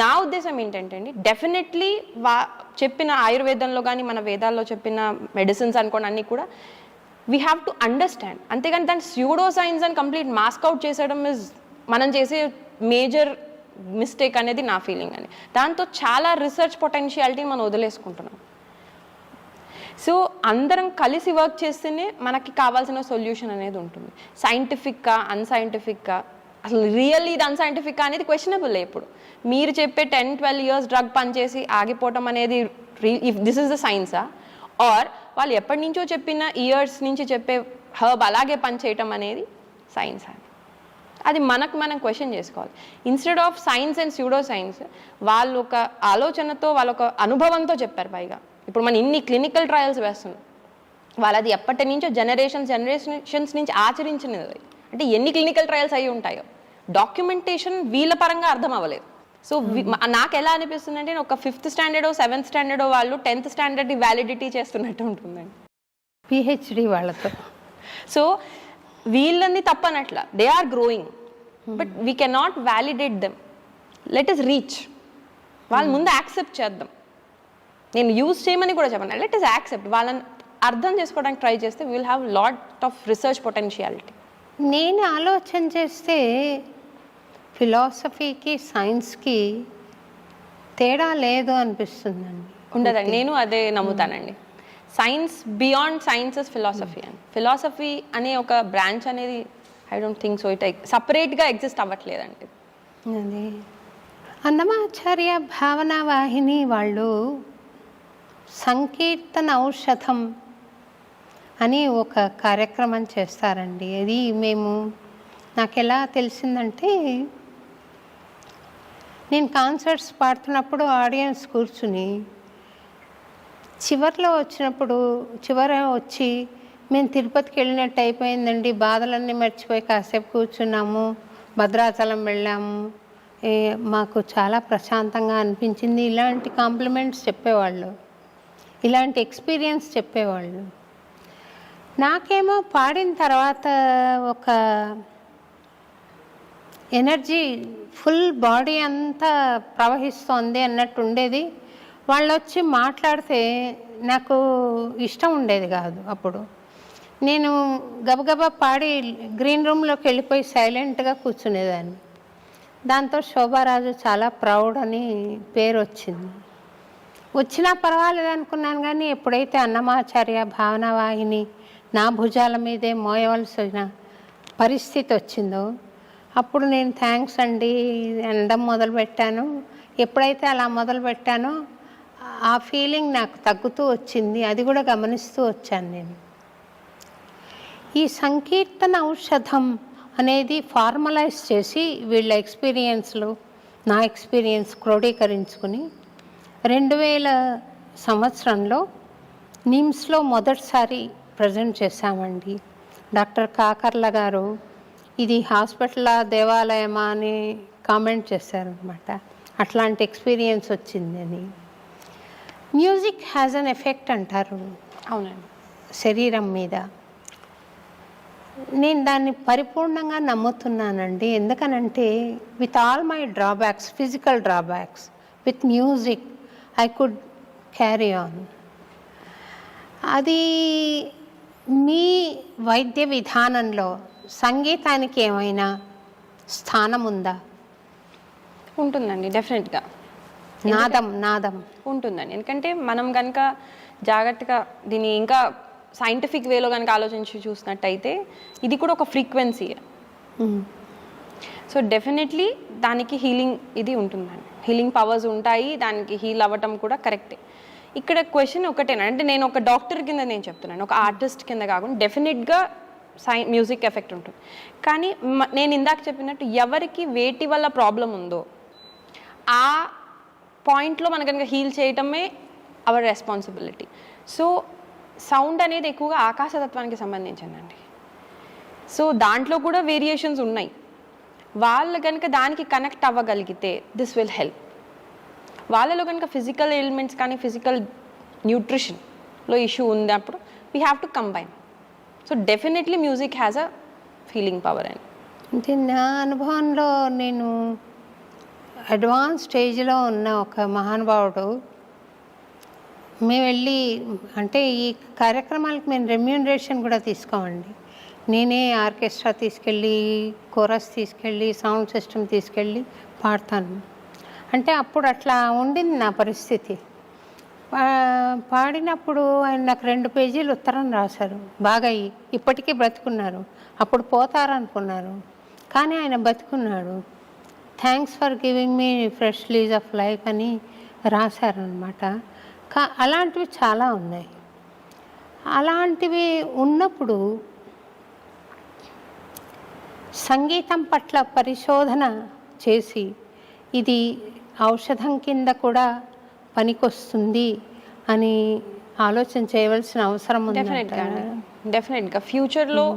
నా ఉద్దేశం ఏంటంటే అండి, డెఫినెట్లీ చెప్పిన ఆయుర్వేదంలో కానీ మన వేదాల్లో చెప్పిన మెడిసిన్స్ అనుకోండి అన్నీ కూడా వీ హ్యావ్ టు అండర్స్టాండ్. అంతేగాని దాని స్యూడో సైన్స్ అని కంప్లీట్ మాస్క్ అవుట్ చేసేయడం ఇస్ మనం చేసే మేజర్ మిస్టేక్ అనేది నా ఫీలింగ్ అండి. దాంతో చాలా రీసెర్చ్ పొటెన్షియాలిటీని మనం వదిలేసుకుంటున్నాం. సో అందరం కలిసి వర్క్ చేస్తేనే మనకి కావాల్సిన సొల్యూషన్ అనేది ఉంటుంది. సైంటిఫిక్గా అన్సైంటిఫిక్గా, అసలు రియల్లీ ఇది అన్సైంటిఫిక్గా అనేది క్వశ్చనబుల్. ఇప్పుడు మీరు చెప్పే 10-12 years డ్రగ్ పనిచేసి ఆగిపోవటం అనేది ఇఫ్ దిస్ ఇస్ ద సైన్సా, ఆర్ వాళ్ళు ఎప్పటి నుంచో చెప్పిన ఇయర్స్ నుంచి చెప్పే హర్బ్ అలాగే పనిచేయటం అనేది సైన్స్ అని, అది మనం క్వశ్చన్ చేసుకోవాలి. Instead of science and pseudo science వాళ్ళు ఒక ఆలోచనతో వాళ్ళ ఒక అనుభవంతో చెప్పారు. పైగా ఇప్పుడు మనం ఇన్ని క్లినికల్ ట్రయల్స్ వేస్తున్నాం, వాళ్ళది ఎప్పటి నుంచో జనరేషన్స్ నుంచి ఆచరించినది. అంటే ఎన్ని క్లినికల్ ట్రయల్స్ అయ్యి ఉంటాయో డాక్యుమెంటేషన్ వీళ్ళ పరంగా అర్థం అవ్వలేదు. సో నాకు ఎలా అనిపిస్తుంది అంటే ఒక 5th standard 7th standard వాళ్ళు 10th standard వ్యాలిడిటీ చేస్తున్నట్టు ఉంటుందండి పిహెచ్డి వాళ్ళతో. సో వీళ్ళని తప్పనట్ల, they are growing, but we cannot validate them. Let is reach, వాళ్ళ ముందు యాక్సెప్ట్ చేద్దాం. నేను యూజ్ చేయమని కూడా చెప్పను, లెట్ ఇస్ యాక్సెప్ట్. వాళ్ళని అర్థం చేసుకోవడానికి ట్రై చేస్తే will have lot of research potentiality. నేను ఆలోచన చేస్తే ఫిలాసఫీకి సైన్స్కి తేడా లేదు అనిపిస్తుందండి. ఉండదండి, నేను అదే నమ్ముతానండి. Science beyond science is philosophy అని. ఫిలాసఫీ అనే ఒక బ్రాంచ్ అనేది I don't think so it సపరేట్గా ఎగ్జిస్ట్ అవ్వట్లేదండి. అదే అన్నమాచార్య భావన వాహిని వాళ్ళు సంకీర్తన ఔషధం అని ఒక కార్యక్రమం చేస్తారండి. అది నాకు ఎలా తెలిసిందంటే, నేను కాన్సర్ట్స్ పాడుతున్నప్పుడు ఆడియన్స్ కూర్చుని చివరిలో వచ్చి మేము తిరుపతికి వెళ్ళినట్టు అయిపోయిందండి, బాధలన్నీ మర్చిపోయి కాసేపు కూర్చున్నాము, భద్రాచలం వెళ్ళాము, మాకు చాలా ప్రశాంతంగా అనిపించింది, ఇలాంటి కాంప్లిమెంట్స్ చెప్పేవాళ్ళు, ఇలాంటి ఎక్స్పీరియన్స్ చెప్పేవాళ్ళు. నాకేమో పాడిన తర్వాత ఒక ఎనర్జీ ఫుల్ బాడీ అంతా ప్రవహిస్తోంది అన్నట్టు ఉండేది. వాళ్ళు వచ్చి మాట్లాడితే నాకు ఇష్టం ఉండేది కాదు. అప్పుడు నేను గబగబా పాడి గ్రీన్ రూమ్లోకి వెళ్ళిపోయి సైలెంట్గా కూర్చునేదాన్ని. దాంతో శోభారాజు చాలా ప్రౌడ్ అని పేరు వచ్చినా పర్వాలేదు అనుకున్నాను. కానీ ఎప్పుడైతే అన్నమాచార్య భావనవాహిని నా భుజాల మీదే మోయవలసిన పరిస్థితి వచ్చిందో అప్పుడు నేను థ్యాంక్స్ అండి అనడం మొదలుపెట్టాను. ఎప్పుడైతే అలా మొదలుపెట్టానో ఆ ఫీలింగ్ నాకు తగ్గుతూ వచ్చింది. అది కూడా గమనిస్తూ వచ్చాను నేను. ఈ సంకీర్తన ఔషధం అనేది ఫార్మలైజ్ చేసి వీళ్ళ ఎక్స్పీరియన్స్లు నా ఎక్స్పీరియన్స్ క్రోడీకరించుకుని 2000 సంవత్సరంలో నిమ్స్లో మొదటిసారి ప్రజెంట్ చేశామండి. డాక్టర్ కాకర్ల గారు ఇది హాస్పిటల్ దేవాలయమా అని కామెంట్ చేశారనమాట. అట్లాంటి ఎక్స్పీరియన్స్ వచ్చిందని. మ్యూజిక్ హ్యాజ్ అన్ ఎఫెక్ట్ అంటారు, అవునండి, శరీరం మీద. నేను దాన్ని పరిపూర్ణంగా నమ్ముతున్నానండి. ఎందుకనంటే with all my drawbacks, physical drawbacks, with music I could carry on. అది మీ వైద్య విధానంలో సంగీతానికి ఏమైనా స్థానం ఉందా? ఉంటుందండి, డెఫినెట్గా. నాదం ఉంటుందండి. ఎందుకంటే మనం కనుక జాగ్రత్తగా దీన్ని ఇంకా సైంటిఫిక్ వేలో కనుక ఆలోచించి చూసినట్టయితే ఇది కూడా ఒక ఫ్రీక్వెన్సీ. సో డెఫినెట్లీ దానికి హీలింగ్ ఇది ఉంటుందండి, హీలింగ్ పవర్స్ ఉంటాయి, దానికి హీల్ అవ్వటం కూడా కరెక్టే. ఇక్కడ క్వశ్చన్ ఒకటేనా అంటే, నేను ఒక డాక్టర్ కింద నేను చెప్తున్నాను, ఒక ఆర్టిస్ట్ కింద కాకుండా డెఫినెట్గా మ్యూజిక్ ఎఫెక్ట్ ఉంటుంది. కానీ నేను ఇందాక చెప్పినట్టు ఎవరికి వేటి వల్ల ప్రాబ్లం ఉందో ఆ పాయింట్లో మనం కనుక హీల్ చేయటమే అవర్ రెస్పాన్సిబిలిటీ. సో సౌండ్ అనేది ఎక్కువగా ఆకాశతత్వానికి సంబంధించిందండి. సో దాంట్లో కూడా వేరియేషన్స్ ఉన్నాయి. వాళ్ళు కనుక దానికి కనెక్ట్ అవ్వగలిగితే దిస్ విల్ హెల్ప్. వాళ్ళలో కనుక ఫిజికల్ ఎలిమెంట్స్ కానీ ఫిజికల్ న్యూట్రిషన్లో ఇష్యూ ఉన్నప్పుడు we have to combine. So definitely music has a feeling power అని. అంటే నా అనుభవంలో నేను అడ్వాన్స్ స్టేజ్లో ఉన్న ఒక మహానుభావుడు. మేము వెళ్ళి అంటే ఈ కార్యక్రమాలకు మేము రెమ్యూనరేషన్ కూడా తీసుకోమండి. నేనే ఆర్కెస్ట్రా తీసుకెళ్ళి, కోరస్ తీసుకెళ్ళి, సౌండ్ సిస్టమ్ తీసుకెళ్ళి పాడతాను. అంటే అప్పుడు అట్లా ఉండింది నా పరిస్థితి. పాడినప్పుడు ఆయన నాకు 2 పేజీలు ఉత్తరం రాశారు. బాగా ఇప్పటికీ బ్రతుకున్నారు. అప్పుడు పోతారనుకున్నారు, కానీ ఆయన బతుకున్నాడు. Thanks for giving me fresh lease of life అని రాశారనమాట. అలాంటివి చాలా ఉన్నాయి. అలాంటివి ఉన్నప్పుడు సంగీతం పట్ల పరిశోధన చేసి ఇది ఔషధం కింద కూడా పనికొస్తుంది అని ఆలోచన చేయవలసిన అవసరం ఉంది. డెఫినెట్గా ఫ్యూచర్లో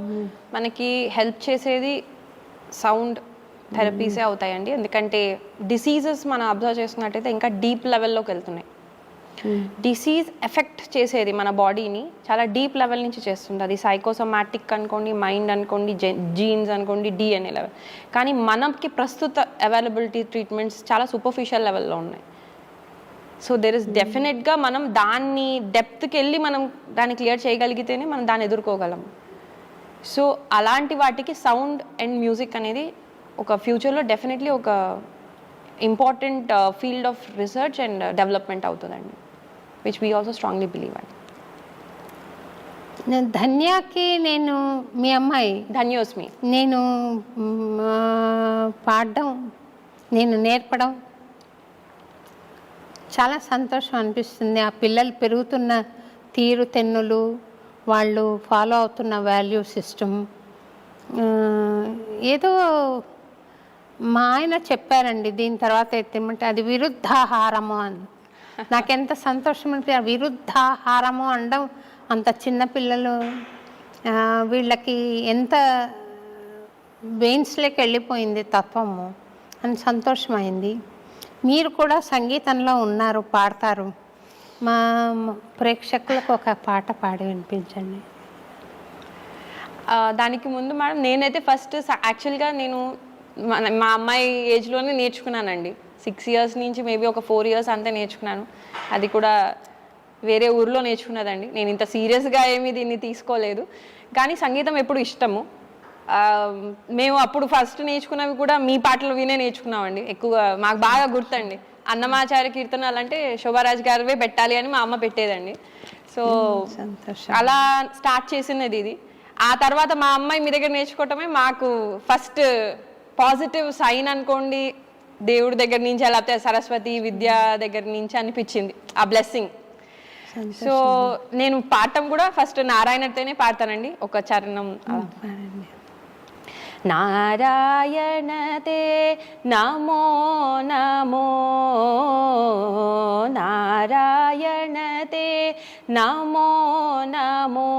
మనకి హెల్ప్ చేసేది సౌండ్ థెరపీసే అవుతాయండి. ఎందుకంటే డిసీజెస్ మనం అబ్జర్వ్ చేస్తున్నట్టయితే ఇంకా డీప్ లెవెల్లోకి వెళ్తున్నాయి. డిసీజ్ ఎఫెక్ట్ చేసేది మన బాడీని చాలా డీప్ లెవెల్ నుంచి చేస్తుంది. అది సైకోసోమాటిక్ అనుకోండి, మైండ్ అనుకోండి, జీన్స్ అనుకోండి, డిఎన్ఏ లెవెల్. కానీ మనకి ప్రస్తుత అవైలబిలిటీ ట్రీట్మెంట్స్ చాలా సూపర్ఫిషియల్ లెవెల్లో ఉన్నాయి. సో దెర్ ఇస్ డెఫినెట్గా మనం దాన్ని డెప్త్కి వెళ్ళి మనం దాన్ని క్లియర్ చేయగలిగితేనే మనం దాన్ని ఎదుర్కోగలం. సో అలాంటి వాటికి సౌండ్ అండ్ మ్యూజిక్ అనేది ఒక ఫ్యూచర్లో డెఫినెట్లీ ఒక important field of research and development అవుతుందండి, which we also strongly believe అండి. ధన్యాకి నేను మీ అమ్మాయి ధన్యోస్మి నేను పాడడం, నేను నేర్పడం చాలా సంతోషం అనిపిస్తుంది. ఆ పిల్లలు పెరుగుతున్న తీరు తెన్నులు, వాళ్ళు ఫాలో అవుతున్న వాల్యూ సిస్టమ్ ఏదో మా ఆయన చెప్పారండి. దీని తర్వాత ఎత్తేమంటే అది విరుద్ధాహారము అని. నాకెంత సంతోషం అంటే విరుద్ధాహారము అనడం, అంత చిన్నపిల్లలు వీళ్ళకి ఎంత వెయిన్స్లోకి వెళ్ళిపోయింది తత్వము అని సంతోషమైంది. మీరు కూడా సంగీతంలో ఉన్నారు, పాడతారు. మా ప్రేక్షకులకు ఒక పాట పాడి వినిపించండి. దానికి ముందు మేడం నేనైతే ఫస్ట్ యాక్చువల్గా నేను మా అమ్మాయి ఏజ్లోనే నేర్చుకున్నానండి. 6 years నుంచి మేబీ ఒక 4 years అంతే నేర్చుకున్నాను. అది కూడా వేరే ఊర్లో నేర్చుకున్నదండి. నేను ఇంత సీరియస్గా ఏమీ దీన్ని తీసుకోలేదు, కానీ సంగీతం ఎప్పుడు ఇష్టము. మేము అప్పుడు ఫస్ట్ నేర్చుకున్నవి కూడా మీ పాటలు వినే నేర్చుకున్నామండి. ఎక్కువగా మాకు బాగా గుర్తండి, అన్నమాచార్య కీర్తనలు అంటే శోభారాజ్ గారివే పెట్టాలి అని మా అమ్మ పెట్టేదండి. సో అలా స్టార్ట్ చేసినది ఇది. ఆ తర్వాత మా అమ్మాయి మీ దగ్గర నేర్చుకోవటమే మాకు ఫస్ట్ పాజిటివ్ సైన్ అనుకోండి, దేవుడి దగ్గర నుంచి లేకపోతే సరస్వతి విద్య దగ్గర నుంచి అనిపించింది ఆ బ్లెస్సింగ్. సో నేను పాడటం కూడా ఫస్ట్ నారాయణతోనే పాడతానండి. ఒక చరణం. నారాయణతే నమో నమో, నారాయణతే నమో నమో,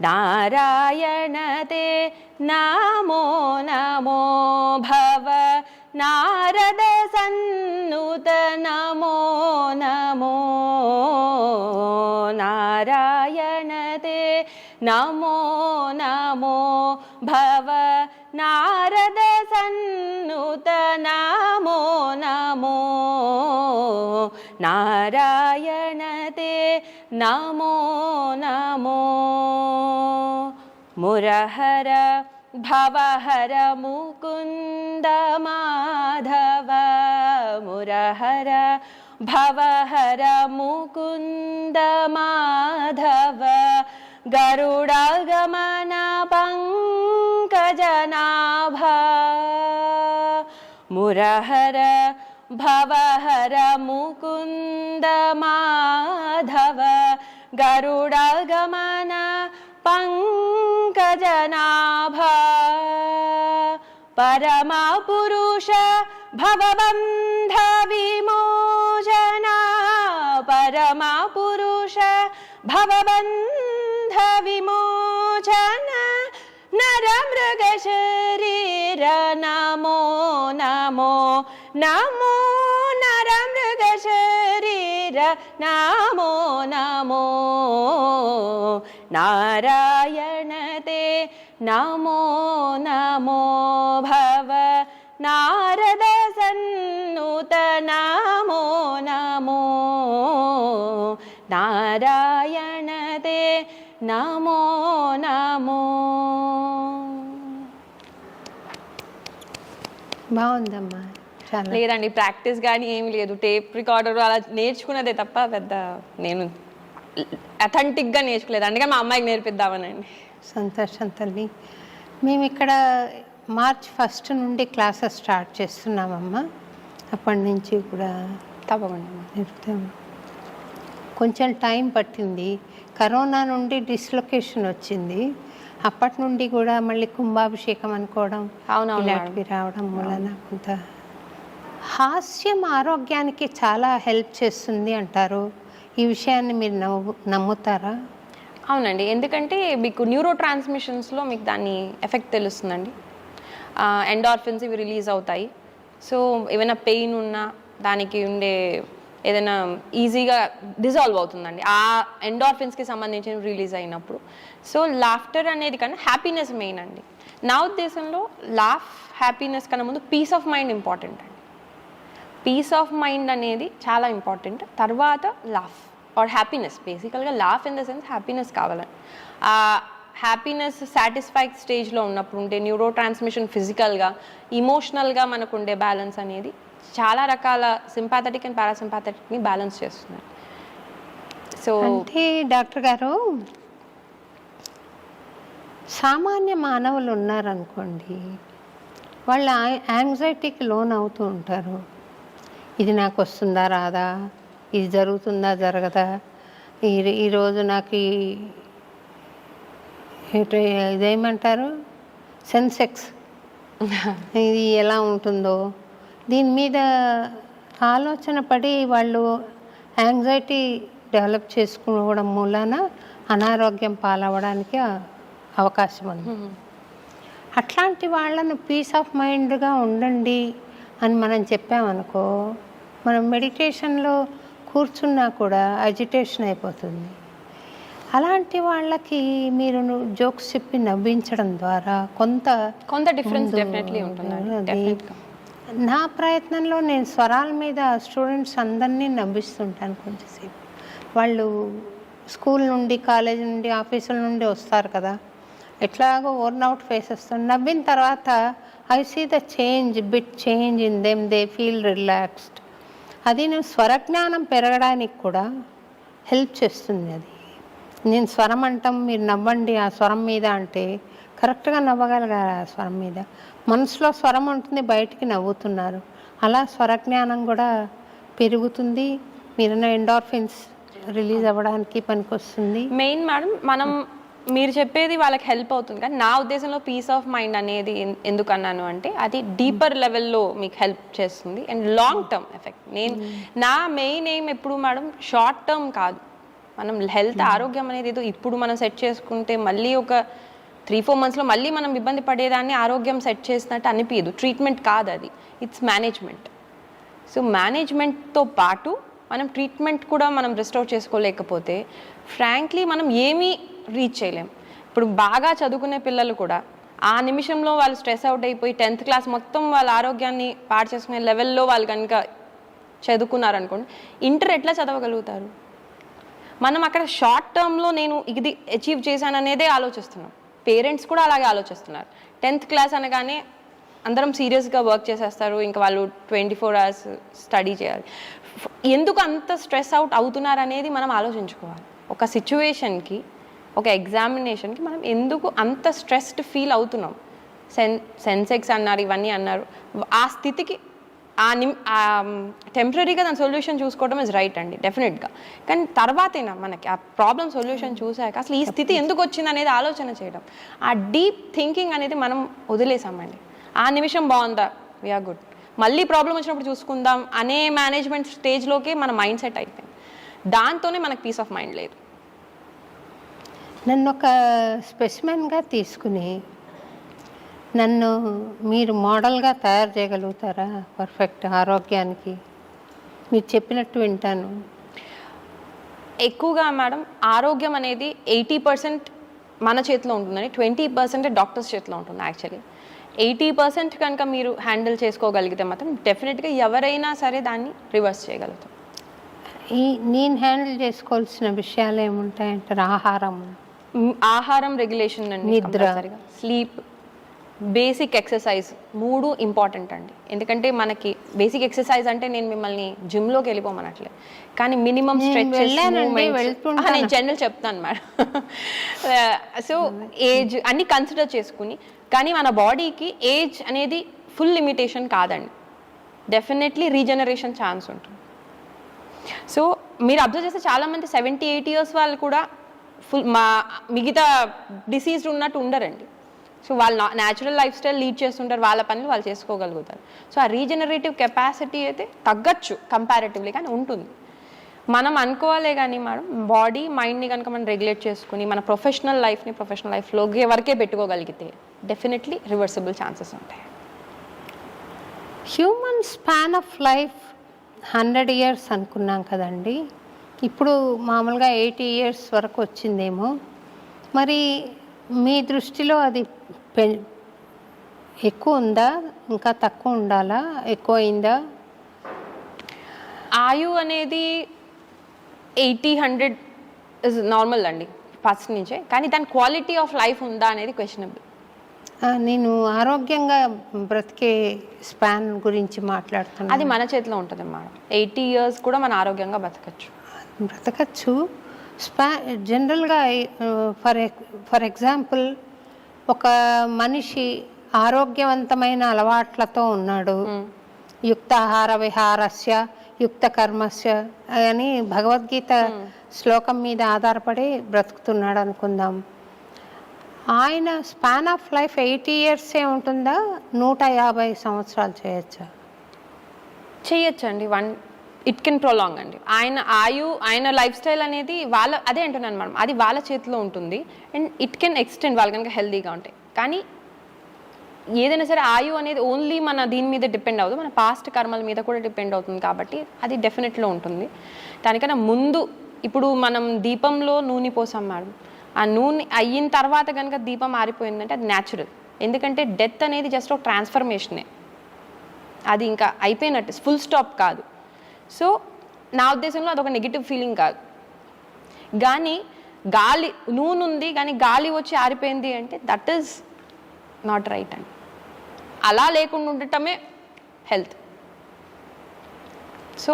నారాయణతే నమో నమో, భవ నారద సన్నుత నమో నమో, నారాయణతే నమో నమో, భవ నారద సన్నుత నమో నమో, నారాయణతే నమో నమో. మురహర భవహర ముకుంద మాధవ, మురహర భవహర ముకుంద మాధవ, గరుడగమన పంకజనాభ, మురహర భవహర ముకుంద మాధవ, గరుడగమన పంకజనాభ, పరమా పురుష భవబంధ విమోచన, పరమా పురుష భవబంధ విమోచన, నరమృగ శరీర నమో నమో నమో, నరమృగ శరీర నమో నమో, నారాయణతే నమో నమో, భవ నారద నమో నమో. బాగుందమ్మా చాలా. లేదండి, ప్రాక్టీస్ కానీ ఏమి లేదు. టేప్ రికార్డర్ అలా నేర్చుకున్నదే తప్ప పెద్ద నేను అథెంటిక్గా నేర్చుకోలేదు. అందుకే మా అమ్మాయికి నేర్పిద్దామనండి. సంతోషం తల్లి. మేము ఇక్కడ మార్చ్ 1 నుండి క్లాసెస్ స్టార్ట్ చేస్తున్నామమ్మా. అప్పటి నుంచి కూడా తప్పకుండా. నేర్పుతాము. కొంచెం టైం పట్టింది. కరోనా నుండి డిస్లొకేషన్ వచ్చింది. అప్పటి నుండి కూడా మళ్ళీ కుంభాభిషేకం అనుకోవడం ఇలాంటివి రావడం వలన కొంత హాస్యం ఆరోగ్యానికి చాలా హెల్ప్ చేస్తుంది అంటారు. ఈ విషయాన్ని మీరు నమ్ముతారా? అవునండి, ఎందుకంటే మీకు న్యూరో ట్రాన్స్మిషన్స్లో మీకు దాని ఎఫెక్ట్ తెలుస్తుందండి. ఎండార్ఫిన్స్ ఇవి రిలీజ్ అవుతాయి. సో ఏమైనా పెయిన్ ఉన్నా దానికి ఉండే ఏదైనా ఈజీగా డిజాల్వ్ అవుతుందండి ఆ ఎండార్ఫిన్స్కి సంబంధించిన రిలీజ్ అయినప్పుడు. సో లాఫ్టర్ అనేది కన్నా హ్యాపీనెస్ మెయిన్ అండి. నా ఉద్దేశంలో హ్యాపీనెస్ కన్నా ముందు పీస్ ఆఫ్ మైండ్ ఇంపార్టెంట్ అండి. పీస్ ఆఫ్ మైండ్ అనేది చాలా ఇంపార్టెంట్. తర్వాత లాఫ్ ఆర్ హ్యాపీనెస్. బేసికల్గా laugh in the sense happiness కావాలని. ఆ హ్యాపీనెస్ సాటిస్ఫైడ్ స్టేజ్లో ఉన్నప్పుడు ఉండే న్యూరో ట్రాన్స్మిషన్ ఫిజికల్గా ఇమోషనల్గా మనకు ఉండే బ్యాలెన్స్ అనేది చాలా రకాల సింపాథెటిక్ అండ్ పారాసింపాథెటిక్ని బ్యాలెన్స్ చేస్తున్నారు. సో అంటే డాక్టర్ గారు, సామాన్య మానవులు ఉన్నారనుకోండి, వాళ్ళ యాంగ్జైటీకి లోన్ అవుతూ ఉంటారు. ఇది నాకు వస్తుందా రాదా, ఇది జరుగుతుందా జరగదా, ఈరోజు నాకు ఇదేమంటారు సెన్సెక్స్ ఇది ఎలా ఉంటుందో దీని మీద ఆలోచన పడి వాళ్ళు యాంగ్జైటీ డెవలప్ చేసుకోవడం మూలాన అనారోగ్యం పాలవడానికి అవకాశం ఉంది. అట్లాంటి వాళ్ళను పీస్ ఆఫ్ మైండ్గా ఉండండి అని మనం చెప్పామనుకో, మనం మెడిటేషన్లో కూర్చున్నా కూడా అజిటేషన్ అయిపోతుంది. అలాంటి వాళ్ళకి మీరు జోక్స్ చెప్పి నవ్వించడం ద్వారా కొంత డిఫరెన్స్ డెఫినెట్లీ ఉంటుంది. నా ప్రయత్నంలో నేను స్వరాల మీద స్టూడెంట్స్ అందరినీ నవ్విస్తుంటాను కొంచెంసేపు. వాళ్ళు స్కూల్ నుండి, కాలేజ్ నుండి, ఆఫీసుల నుండి వస్తారు కదా, ఎట్లాగో వర్న్ అవుట్ ఫేస్ వస్తుంది. నవ్విన తర్వాత I see the change in them, they feel relaxed. అది నేను స్వరజ్ఞానం పెరగడానికి కూడా హెల్ప్ చేస్తుంది. అది నేను స్వరం అంటాం, మీరు నవ్వండి ఆ స్వరం మీద అంటే కరెక్ట్గా నవ్వగలగాలి. ఆ స్వరం మీద మనసులో స్వరం ఉంటుంది, బయటికి నవ్వుతున్నారు. అలా స్వరజ్ఞానం కూడా పెరుగుతుంది. మీరున్న ఎండార్ఫిన్స్ రిలీజ్ అవ్వడానికి పనికొస్తుంది. మెయిన్ మేడం, మీరు చెప్పేది వాళ్ళకి హెల్ప్ అవుతుంది, కానీ నా ఉద్దేశంలో పీస్ ఆఫ్ మైండ్ అనేది ఎందుకు అన్నాను అంటే అది డీపర్ లెవెల్లో మీకు హెల్ప్ చేస్తుంది అండ్ లాంగ్ టర్మ్ ఎఫెక్ట్. నా మెయిన్ ఎయిమ్ ఎప్పుడు మేడం షార్ట్ టర్మ్ కాదు. మనం హెల్త్ ఆరోగ్యం అనేది ఏదో ఇప్పుడు మనం సెట్ చేసుకుంటే మళ్ళీ ఒక 3-4 monthsలో మళ్ళీ మనం ఇబ్బంది పడేదాన్ని ఆరోగ్యం సెట్ చేసినట్టు అనిపించదు. ట్రీట్మెంట్ కాదు అది, ఇట్స్ మేనేజ్మెంట్. సో మేనేజ్మెంట్తో పాటు మనం ట్రీట్మెంట్ కూడా మనం రిస్టోర్ చేసుకోలేకపోతే ఫ్రాంక్లీ మనం ఏమీ రీచ్ చేయలేం. ఇప్పుడు బాగా చదువుకునే పిల్లలు కూడా ఆ నిమిషంలో వాళ్ళు స్ట్రెస్ అవుట్ అయిపోయి 10th క్లాస్ మొత్తం వాళ్ళ ఆరోగ్యాన్ని పాడు చేసుకునే లెవెల్లో వాళ్ళు కనుక చదువుకున్నారనుకోండి, ఇంటర్ ఎట్లా చదవగలుగుతారు? మనం అక్కడ షార్ట్ టర్మ్లో నేను ఇది అచీవ్ చేశాను అనేదే ఆలోచిస్తున్నాం. పేరెంట్స్ కూడా అలాగే ఆలోచిస్తున్నారు. 10th క్లాస్ అనగానే అందరం సీరియస్గా వర్క్ చేసేస్తారు, ఇంకా వాళ్ళు 24 hours స్టడీ చేయాలి. ఎందుకు అంత స్ట్రెస్ అవుట్ అవుతున్నారు అనేది మనం ఆలోచించుకోవాలి. ఒక సిచ్యువేషన్కి, ఒక ఎగ్జామినేషన్కి మనం ఎందుకు అంత స్ట్రెస్డ్ ఫీల్ అవుతున్నాం? సెన్సెక్స్ అన్నారు, ఇవన్నీ అన్నారు. ఆ స్థితికి టెంపరీగా దాని సొల్యూషన్ చూసుకోవడం ఇస్ రైట్ అండి, డెఫినెట్గా. కానీ తర్వాతైనా మనకి ఆ ప్రాబ్లం సొల్యూషన్ చూసాక అసలు ఈ స్థితి ఎందుకు వచ్చింది అనేది ఆలోచన చేయడం, ఆ డీప్ థింకింగ్ అనేది మనం వదిలేసామండి. ఆ నిమిషం బాగుందా, వీఆర్ గుడ్, మళ్ళీ ప్రాబ్లం వచ్చినప్పుడు చూసుకుందాం అనే మేనేజ్మెంట్ స్టేజ్లోకి మన మైండ్ సెట్ అయిపోయింది. దాంతోనే మనకు పీస్ ఆఫ్ మైండ్ లేదు. నన్ను ఒక స్పెసిమెన్గా తీసుకుని నన్ను మీరు మోడల్గా తయారు చేయగలుగుతారా పర్ఫెక్ట్ ఆరోగ్యానికి? మీరు చెప్పినట్టు వింటాను. ఎక్కువగా మేడం ఆరోగ్యం అనేది 80% మన చేతిలో ఉంటుందని, 20% డాక్టర్స్ చేతిలో ఉంటుంది. యాక్చువల్లీ 80% కనుక మీరు హ్యాండిల్ చేసుకోగలిగితే మాత్రం డెఫినెట్గా ఎవరైనా సరే దాన్ని రివర్స్ చేయగలుగుతాం. నేను హ్యాండిల్ చేసుకోవాల్సిన విషయాలు ఏముంటాయంటారు? ఆహారం, ఆహారం రెగ్యులేషన్ అండి, నిద్ర. స్లీప్, బేసిక్ ఎక్సర్సైజ్ 3 ఇంపార్టెంట్ అండి. ఎందుకంటే మనకి బేసిక్ ఎక్సర్సైజ్ అంటే నేను మిమ్మల్ని జిమ్లోకి వెళ్ళిపోమనట్లే, కానీ మినిమం వెళ్ళానండి, వెళ్తుంటాను. నేను జనరల్ చెప్తాను మేడం. సో ఏజ్ అన్ని కన్సిడర్ చేసుకుని, కానీ మన బాడీకి ఏజ్ అనేది ఫుల్ లిమిటేషన్ కాదండి, డెఫినెట్లీ రీజనరేషన్ ఛాన్స్ ఉంటుంది. సో మీరు అబ్జర్వ్ చేస్తే చాలామంది 70-80 ఇయర్స్ వాళ్ళు కూడా మిగతా డిసీజ్ ఉన్నట్టు ఉండరండి. సో వాళ్ళు న్యాచురల్ లైఫ్ స్టైల్ లీడ్ చేస్తుంటారు, వాళ్ళ పనులు వాళ్ళు చేసుకోగలుగుతారు. సో ఆ రీజనరేటివ్ కెపాసిటీ అయితే తగ్గచ్చు కంపారిటివ్లీ, కానీ ఉంటుంది. మనం అనుకోవాలే కానీ మేడం, బాడీ మైండ్ని కనుక మనం రెగ్యులేట్ చేసుకుని మన ప్రొఫెషనల్ లైఫ్లోకి వరకే పెట్టుకోగలిగితే డెఫినెట్లీ రివర్సిబుల్ ఛాన్సెస్ ఉంటాయి. Human span of life 100 years అనుకున్నాం కదండి, ఇప్పుడు మామూలుగా 80 ఇయర్స్ వరకు వచ్చిందేమో. మరి మీ దృష్టిలో అది ఎక్కువ ఉందా, ఇంకా తక్కువ ఉండాలా, ఎక్కువ అయిందా? ఆయు అనేది 80-100 ఇస్ నార్మల్ అండి ఫస్ట్ నుంచే, కానీ దాని క్వాలిటీ ఆఫ్ లైఫ్ ఉందా అనేది క్వశ్చనబుల్. నేను ఆరోగ్యంగా బ్రతికే స్పాన్ గురించి మాట్లాడుతున్నాను. అది మన చేతిలో ఉంటుంది మేడం. 80 ఇయర్స్ కూడా మన ఆరోగ్యంగా బ్రతకచ్చు. జనరల్గా ఫర్ ఎగ్జాంపుల్, ఒక మనిషి ఆరోగ్యవంతమైన అలవాట్లతో ఉన్నాడు, యుక్తాహార విహారస్య యుక్త కర్మస్య అని భగవద్గీత శ్లోకం మీద ఆధారపడి బ్రతుకుతున్నాడు అనుకుందాం. ఆయన స్పాన్ ఆఫ్ లైఫ్ 80 ఇయర్సే ఉంటుందా, 150 సంవత్సరాలు చేయొచ్చండి. ఇట్ కెన్ ప్రొలాంగ్ అండి. ఆయన లైఫ్ స్టైల్ అనేది అదే అంటున్నాను మేడం, అది వాళ్ళ చేతిలో ఉంటుంది. అండ్ ఇట్ కెన్ ఎక్స్టెండ్ వాళ్ళు కనుక హెల్దీగా ఉంటాయి. కానీ ఏదైనా సరే ఆయు అనేది ఓన్లీ మన దీని మీద డిపెండ్ అవ్వదు, మన పాస్ట్ కర్మల మీద కూడా డిపెండ్ అవుతుంది. కాబట్టి అది డెఫినెట్లో ఉంటుంది. దానికన్నా ముందు ఇప్పుడు మనం దీపంలో నూనె పోసాం మేడం, ఆ నూనె అయిన తర్వాత కనుక దీపం ఆరిపోయిందంటే అది న్యాచురల్. ఎందుకంటే డెత్ అనేది జస్ట్ ఒక ట్రాన్స్ఫర్మేషనే, అది ఇంకా అయిపోయినట్టు, ఫుల్ స్టాప్ కాదు. సో నా ఉద్దేశంలో అదొక నెగిటివ్ ఫీలింగ్ కాదు. కానీ నూనె ఉంది కానీ గాలి వచ్చి ఆరిపోయింది అంటే దట్ ఈజ్ నాట్ రైట్ అండి. అలా లేకుండా ఉండటమే హెల్త్. సో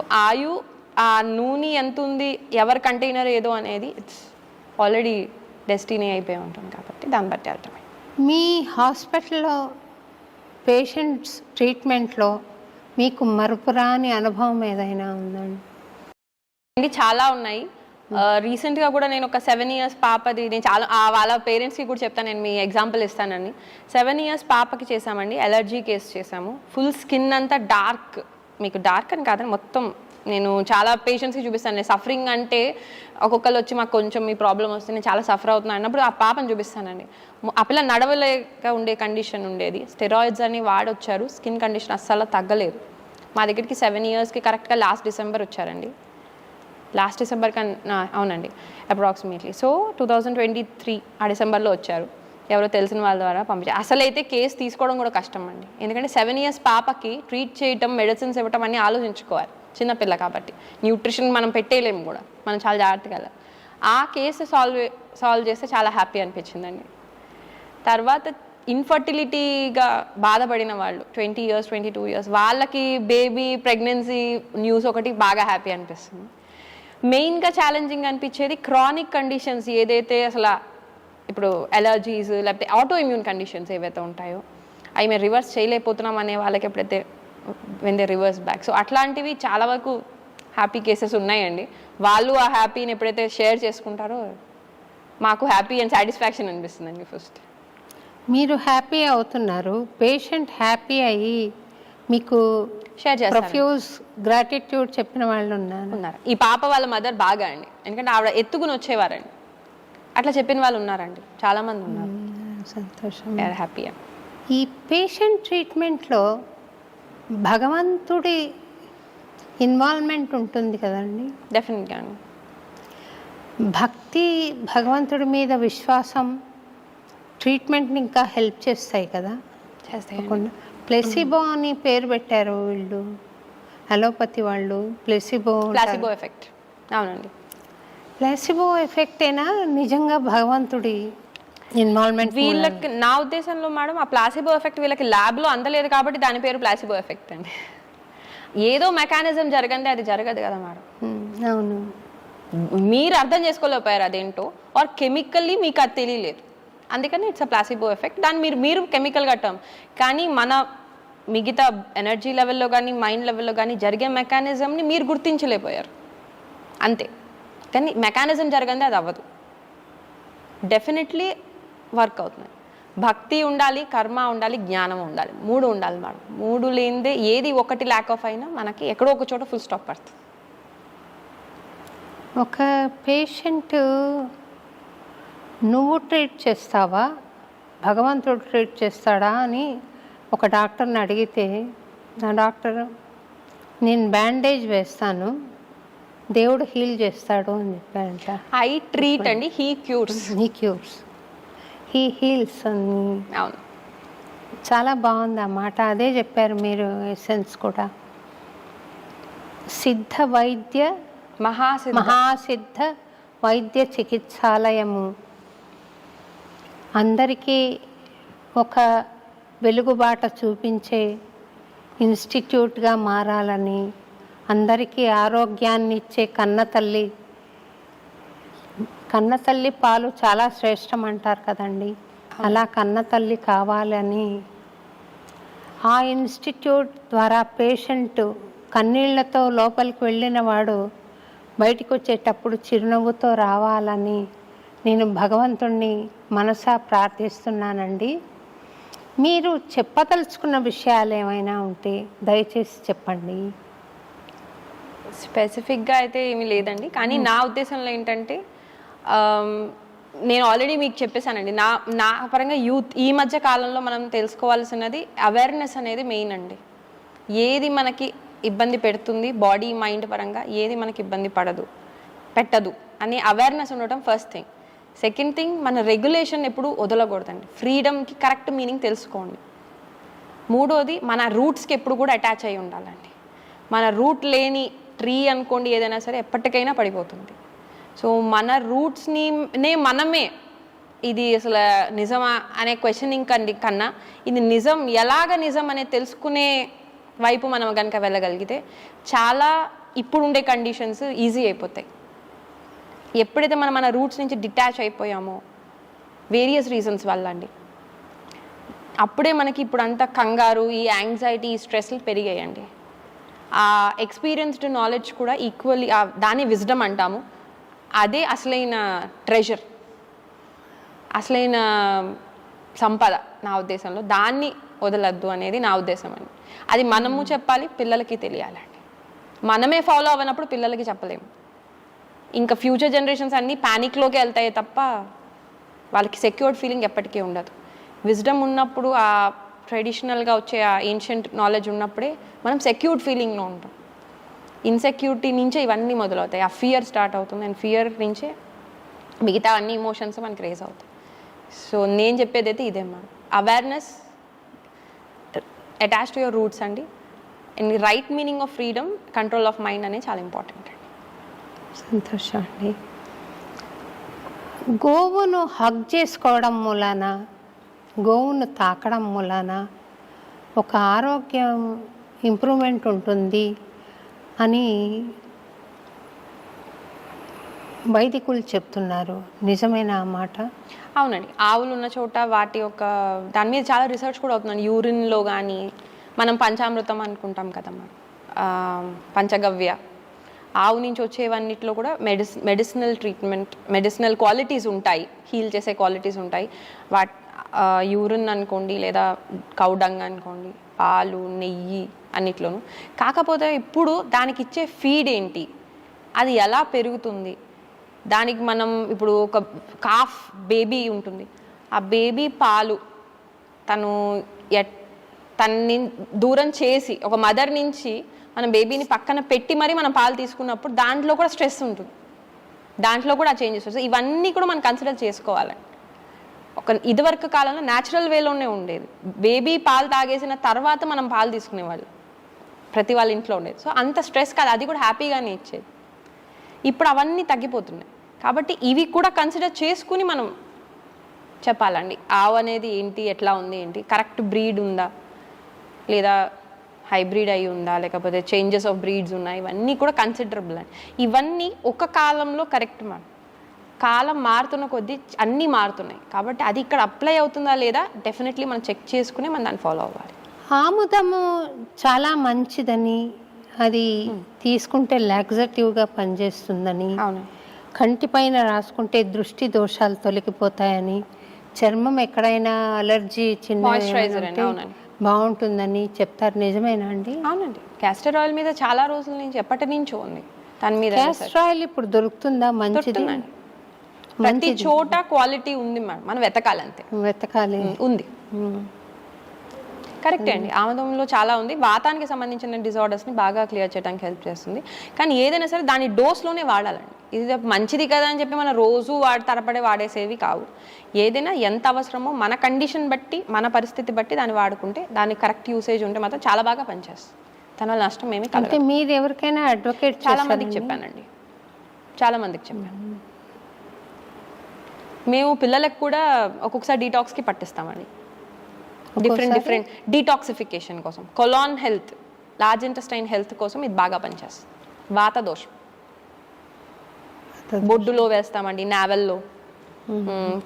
ఆ నూనె ఎంత ఉంది, ఎవరి కంటైనర్ ఏదో అనేది ఇట్స్ ఆల్రెడీ డెస్టినీ అయిపోయి ఉంటుంది. కాబట్టి దాన్ని బట్టి అర్థమే. మీ హాస్పిటల్లో పేషెంట్స్ ట్రీట్మెంట్లో మీకు మరుపురాని అనుభవం ఏదైనా ఉందండి? చాలా ఉన్నాయి. రీసెంట్గా కూడా నేను ఒక 7 ఇయర్స్ పాపది, నేను చాలా వాళ్ళ పేరెంట్స్కి కూడా చెప్తాను, నేను మీ ఎగ్జాంపుల్ ఇస్తానండి. 7 ఇయర్స్ పాపకి చేసామండి, ఎలర్జీ కేసు చేసాము. ఫుల్ స్కిన్ అంతా డార్క్, మీకు డార్క్ అని కాదని మొత్తం నేను చాలా పేషెంట్స్కి చూపిస్తాను. నేను సఫరింగ్ అంటే ఒక్కొక్కరు వచ్చి మాకు కొంచెం మీ ప్రాబ్లం వస్తే నేను చాలా సఫర్ అవుతున్నాను అన్నప్పుడు ఆ పాపను చూపిస్తానండి. ఆ పిల్ల నడవలేక ఉండే కండిషన్ ఉండేది, స్టెరాయిడ్స్ అని వాడొచ్చారు, స్కిన్ కండిషన్ అస్సలు తగ్గలేదు. మా దగ్గరికి 7 ఇయర్స్కి కరెక్ట్గా లాస్ట్ డిసెంబర్ వచ్చారండి. లాస్ట్ డిసెంబర్ అవునండి అప్రాక్సిమేట్లీ. సో 2023 ఆ డిసెంబర్లో వచ్చారు, ఎవరో తెలిసిన వాళ్ళ ద్వారా పంపించారు. అసలైతే కేసు తీసుకోవడం కూడా కష్టం అండి, ఎందుకంటే 7 ఇయర్స్ పాపకి ట్రీట్ చేయటం, మెడిసిన్స్ ఇవ్వటం అన్నీ ఆలోచించుకోవాలి. చిన్నపిల్ల కాబట్టి న్యూట్రిషన్ మనం పెట్టేయలేము కూడా, మనం చాలా జాగ్రత్తగా వెళ్ళాలి. ఆ కేసు సాల్వ్ చేస్తే చాలా హ్యాపీ అనిపించిందండి. తర్వాత ఇన్ఫర్టిలిటీగా బాధపడిన వాళ్ళు 20 ఇయర్స్ 22 ఇయర్స్ వాళ్ళకి బేబీ ప్రెగ్నెన్సీ న్యూస్ ఒకటి బాగా హ్యాపీ అనిపిస్తుంది. మెయిన్గా ఛాలెంజింగ్ అనిపించేది క్రానిక్ కండిషన్స్ ఏదైతే అసలు ఇప్పుడు ఎలర్జీస్ లేకపోతే ఆటో ఇమ్యూన్ కండిషన్స్ ఏవైతే ఉంటాయో అవి మేము రివర్స్ చేయలేకపోతున్నాం అనే వాళ్ళకి ఎప్పుడైతే when they reverse back. So అట్లాంటివి చాలా వరకు హ్యాపీ కేసెస్ ఉన్నాయండి. వాళ్ళు ఆ హ్యాపీని ఎప్పుడైతే షేర్ చేసుకుంటారో మాకు హ్యాపీ అండ్ సాటిస్ఫాక్షన్ అనిపిస్తుందండి. ఫస్ట్ మీరు హ్యాపీ అవుతున్నారు, పేషెంట్ హ్యాపీ అయ్యి మీకు షేర్ చేస్తారు, ప్రొఫ్యూజ్ గ్రాటిట్యూడ్ చెప్పిన వాళ్ళు ఉన్నారు. ఈ పాప వాళ్ళ మదర్ బాగా అండి, ఎందుకంటే ఆవిడ ఎత్తుకుని వచ్చేవారండి, అట్లా చెప్పిన వాళ్ళు ఉన్నారండి, చాలామంది ఉన్నారు. సంతోషం. హ్యాపీ. ఈ పేషెంట్ ట్రీట్మెంట్లో భగవంతుడి ఇన్వాల్వ్మెంట్ ఉంటుంది కదండి? డెఫినెట్గా అండి. భక్తి, భగవంతుడి మీద విశ్వాసం ట్రీట్మెంట్ని ఇంకా హెల్ప్ చేస్తాయి కదా? చేస్తాయి. ప్లెసిబో అని పేరు పెట్టారు వీళ్ళు, అలోపతి వాళ్ళు. Placebo effect. అవునండి. ప్లాసిబో ఎఫెక్ట్ అయినా నిజంగా భగవంతుడి ఇన్వాల్వ్మెంట్ వీళ్ళకి నా ఉద్దేశంలో మేడం ఆ ప్లాసిబో ఎఫెక్ట్ వీళ్ళకి ల్యాబ్లో అందలేదు కాబట్టి దాని పేరు ప్లాసిబో ఎఫెక్ట్ అండి. ఏదో మెకానిజం జరగండి అది జరగదు కదా మేడం. అవును. మీరు అర్థం చేసుకోలేకపోయారు అదేంటో, ఆర్ కెమికల్లీ మీకు అది తెలియలేదు, అందుకని ఇట్స్ అ ప్లాసిబో ఎఫెక్ట్. దాన్ని మీరు కెమికల్గా టర్మ్, కానీ మన మిగతా ఎనర్జీ లెవెల్లో కానీ మైండ్ లెవెల్లో కానీ జరిగే మెకానిజంని మీరు గుర్తించలేకపోయారు అంతే. కానీ మెకానిజం జరగంది అది అవ్వదు, డెఫినెట్లీ వర్క్ అవుతుంది. భక్తి ఉండాలి, కర్మ ఉండాలి, జ్ఞానం ఉండాలి, 3 ఉండాలి మేడం. 3 లేనిదే ఏది ఒకటి ల్యాక్ ఆఫ్ అయినా మనకి ఎక్కడో ఒక చోట ఫుల్ స్టాప్ పడుతుంది. ఒక పేషెంట్ నువ్వు ట్రీట్ చేస్తావా భగవంతుడు ట్రీట్ చేస్తాడా అని ఒక డాక్టర్ని అడిగితే ఆ డాక్టర్ నేను బ్యాండేజ్ వేస్తాను దేవుడు హీల్ చేస్తాడు అని చెప్పారంట. ఐ ట్రీట్ అండి, he cures. He cures, he heals అని. అవును, చాలా బాగుంది ఆ మాట. అదే చెప్పారు మీరు ఎసెన్స్ కూడా. సిద్ధ వైద్య మహాసిద్ధ వైద్య చికిత్సాలయము అందరికీ ఒక వెలుగుబాట చూపించే ఇన్స్టిట్యూట్గా మారాలని, అందరికీ ఆరోగ్యాన్ని ఇచ్చే కన్నతల్లి పాలు చాలా శ్రేష్టం అంటారు కదండి, అలా కన్నతల్లి కావాలని ఆ ఇన్స్టిట్యూట్ ద్వారా పేషెంట్ కన్నీళ్లతో లోపలికి వెళ్ళిన వాడు బయటికి వచ్చేటప్పుడు చిరునవ్వుతో రావాలని నేను భగవంతుణ్ణి మనసా ప్రార్థిస్తున్నానండి. మీరు చెప్పదలుచుకున్న విషయాలు ఏమైనా ఉంటే దయచేసి చెప్పండి. స్పెసిఫిక్గా అయితే ఏమీ లేదండి, కానీ నా ఉద్దేశంలో ఏంటంటే నేను ఆల్రెడీ మీకు చెప్పేశానండి. నా పరంగా యూత్ ఈ మధ్య కాలంలో మనం తెలుసుకోవాల్సినది అవేర్నెస్ అనేది మెయిన్ అండి. ఏది మనకి ఇబ్బంది పెడుతుంది బాడీ మైండ్ పరంగా, ఏది మనకి ఇబ్బంది పెట్టదు అనే అవేర్నెస్ ఉండటం ఫస్ట్ థింగ్. సెకండ్ థింగ్, మన రెగ్యులేషన్ ఎప్పుడు వదలకూడదండి. ఫ్రీడమ్కి కరెక్ట్ మీనింగ్ తెలుసుకోండి. మూడోది, మన రూట్స్కి ఎప్పుడు కూడా అటాచ్ అయి ఉండాలండి. మన రూట్ లేని ట్రీ అనుకోండి ఏదైనా సరే ఎప్పటికైనా పడిపోతుంది. సో మన రూట్స్ని మనమే ఇది అసలు నిజమా అనే క్వశ్చనింగ్ కన్నా ఇది నిజం, ఎలాగ నిజం అనేది తెలుసుకునే వైపు మనం కనుక వెళ్ళగలిగితే చాలా ఇప్పుడుండే కండిషన్స్ ఈజీ అయిపోతాయి. ఎప్పుడైతే మనం మన రూట్స్ నుంచి డిటాచ్ అయిపోయామో వేరియస్ రీజన్స్ వల్ల అండి, అప్పుడే మనకి ఇప్పుడు అంతా కంగారు, ఈ యాంగ్జైటీ, ఈ స్ట్రెస్లు పెరిగాయండి. ఆ ఎక్స్పీరియన్స్డ్ నాలెడ్జ్ కూడా ఈక్వల్లీ దాన్ని విజ్డమ్ అంటాము, అదే అసలైన ట్రెజర్, అసలైన సంపద నా ఉద్దేశంలో. దాన్ని వదలద్దు అనేది నా ఉద్దేశం అండి. అది మనము చెప్పాలి, పిల్లలకి తెలియాలండి. మనమే ఫాలో అవ్వనప్పుడు పిల్లలకి చెప్పలేము. ఇంకా ఫ్యూచర్ జనరేషన్స్ అన్నీ ప్యానిక్లోకి వెళ్తాయి తప్ప వాళ్ళకి సెక్యూర్డ్ ఫీలింగ్ ఎప్పటికీ ఉండదు. విజ్డమ్ ఉన్నప్పుడు, ఆ ట్రెడిషనల్గా వచ్చే ఆ ఏన్షియంట్ నాలెడ్జ్ ఉన్నప్పుడే మనం సెక్యూర్డ్ ఫీలింగ్లో ఉంటాం. ఇన్సెక్యూరిటీ నుంచే ఇవన్నీ మొదలవుతాయి. ఆ ఫియర్ స్టార్ట్ అవుతుంది, అండ్ ఫియర్ నుంచే మిగతా అన్ని ఇమోషన్స్ మనకి రేజ్ అవుతాయి. సో నేను చెప్పేది అయితే ఇదేమ్మా, awareness, attach to your roots అండి, and right meaning of freedom, control of mind అనేది చాలా ఇంపార్టెంట్ అండి. సంతోషం అండి. గోవును హగ్ చేసుకోవడం మూలాన, గోవును తాకడం మూలాన ఒక ఆరోగ్యం ఇంప్రూవ్మెంట్ ఉంటుంది అని వైదికులు చెప్తున్నారు. నిజమైన ఆ మాట? అవునండి, ఆవులు ఉన్న చోట వాటి యొక్క దాని మీద చాలా రీసెర్చ్ కూడా అవుతుందండి. యూరిన్లో కానీ మనం పంచామృతం అనుకుంటాం కదమ్మా, పంచగవ్య, ఆవు నుంచి వచ్చేవన్నిట్లో కూడా మెడిసినల్ ట్రీట్మెంట్, మెడిసినల్ క్వాలిటీస్ ఉంటాయి, హీల్ చేసే క్వాలిటీస్ ఉంటాయి. యూరిన్ అనుకోండి, లేదా కౌడంగ్ అనుకోండి, పాలు, నెయ్యి అన్నిట్లోనూ. కాకపోతే ఇప్పుడు దానికి ఇచ్చే ఫీడ్ ఏంటి, అది ఎలా పెరుగుతుంది, దానికి మనం ఇప్పుడు ఒక కాఫ్ బేబీ ఉంటుంది, ఆ బేబీ పాలు తన్ని దూరం చేసి ఒక మదర్ నుంచి మన బేబీని పక్కన పెట్టి మరీ మనం పాలు తీసుకున్నప్పుడు దాంట్లో కూడా స్ట్రెస్ ఉంటుంది, దాంట్లో కూడా ఆ చేంజెస్ వస్తాయి. ఇవన్నీ కూడా మనం కన్సిడర్ చేసుకోవాలండి. ఇదివరకు కాలంలో న్యాచురల్ వేలోనే ఉండేది. బేబీ పాలు తాగేసిన తర్వాత మనం పాలు తీసుకునేవాళ్ళు, ప్రతి వాళ్ళ ఇంట్లో ఉండేది. సో అంత స్ట్రెస్ కాదు, అది కూడా హ్యాపీగానే ఇచ్చేది. ఇప్పుడు అవన్నీ తగ్గిపోతున్నాయి. కాబట్టి ఇవి కూడా కన్సిడర్ చేసుకుని మనం చెప్పాలండి ఆవు అనేది ఏంటి, ఎట్లా ఉంది ఏంటి, కరెక్ట్ బ్రీడ్ ఉందా లేదా హైబ్రిడ్ అయి ఉందా, లేకపోతే చేంజెస్ ఆఫ్ బ్రీడ్స్ ఉన్నాయి, ఇవన్నీ కూడా కన్సిడరబుల్ అండి. ఇవన్నీ ఒక కాలంలో కరెక్ట్ మ్యామ్. కాలం మారుతున్న కొద్దీ అన్నీ మారుతున్నాయి కాబట్టి అది ఇక్కడ అప్లై అవుతుందా లేదా డెఫినెట్లీ మనం చెక్ చేసుకుని మనం దాన్ని ఫాలో అవ్వాలి. ఆముదము చాలా మంచిదని, అది తీసుకుంటే లాక్సేటివ్గా పనిచేస్తుందని, అవును, కంటిపైన రాసుకుంటే దృష్టి దోషాలు తొలగిపోతాయని, చర్మం ఎక్కడైనా అలర్జీ చిన్న Moisturizer అండి, అవునండి. బాగుంటుందని చెప్తారు. నిజమేనా అండి? అవునండి. క్యాస్టర్ ఆయిల్ మీద చాలా రోజుల నుంచి ఎప్పటి నుంచో ఉంది దాని మీద క్యాస్టర్ ఆయిల్ ఇప్పుడు దొరుకుతుందా? మంచిది, దొరుకుతుందండి. ప్రతి చోట క్వాలిటీ ఉంది మేడం, మనం వెతకాలి అంతే. వెతకాలి. ఉంది, కరెక్టే అండి. ఆముదంలో చాలా ఉంది, వాతానికి సంబంధించిన డిజార్డర్స్ని బాగా క్లియర్ చేయడానికి హెల్ప్ చేస్తుంది. కానీ ఏదైనా సరే దాని డోస్లోనే వాడాలండి. ఇది మంచిది కదా అని చెప్పి మనం రోజు తరపడే వాడేసేవి కావు. ఏదైనా ఎంత అవసరమో మన కండిషన్ బట్టి, మన పరిస్థితి బట్టి దాన్ని వాడుకుంటే, దాని కరెక్ట్ యూసేజ్ ఉంటే మాత్రం చాలా బాగా పనిచేస్తుంది. దానివల్ల నష్టం ఏమీ కలగదు. అంటే మీరు ఎవరికైనా అడ్వకేట్ చాలా మందికి చెప్పానండి, చాలా మందికి చెప్పాను. మేము పిల్లలకు కూడా ఒక్కొక్కసారి డీటాక్స్కి పట్టిస్తామండి. డిఫరెంట్ డీటాక్సిఫికేషన్ కోసం, colon health, large intestine health కోసం ఇది బాగా పనిచేస్తుంది. వాత దోషం బొడ్డులో వేస్తామండి, నావెల్లో,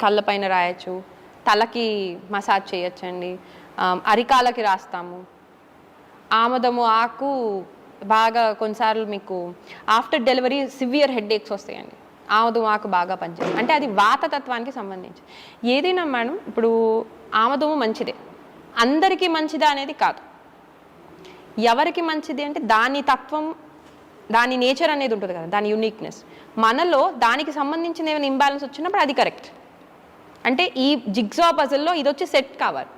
కళ్ళ పైన రాయొచ్చు, తలకి మసాజ్ చేయొచ్చండి, అరికాలకి రాస్తాము. ఆముదము ఆకు బాగా కొన్నిసార్లు మీకు ఆఫ్టర్ డెలివరీ సివియర్ హెడ్ఏక్స్ వస్తాయండి, ఆముదం ఆకు బాగా పనిచేస్తుంది. అంటే అది వాతతత్వానికి సంబంధించి. ఏదైనా మేడం ఇప్పుడు ఆముదము మంచిదే, అందరికీ మంచిదా అనేది కాదు. ఎవరికి మంచిది అంటే దాని తత్వం, దాని నేచర్ అనేది ఉంటుంది కదా, దాని యూనిక్నెస్. మనలో దానికి సంబంధించిన ఏమైనా ఇంబ్యాలెన్స్ వచ్చినప్పుడు అది కరెక్ట్. అంటే ఈ జిగ్జా పజిల్లో ఇది వచ్చి సెట్ కావాలి.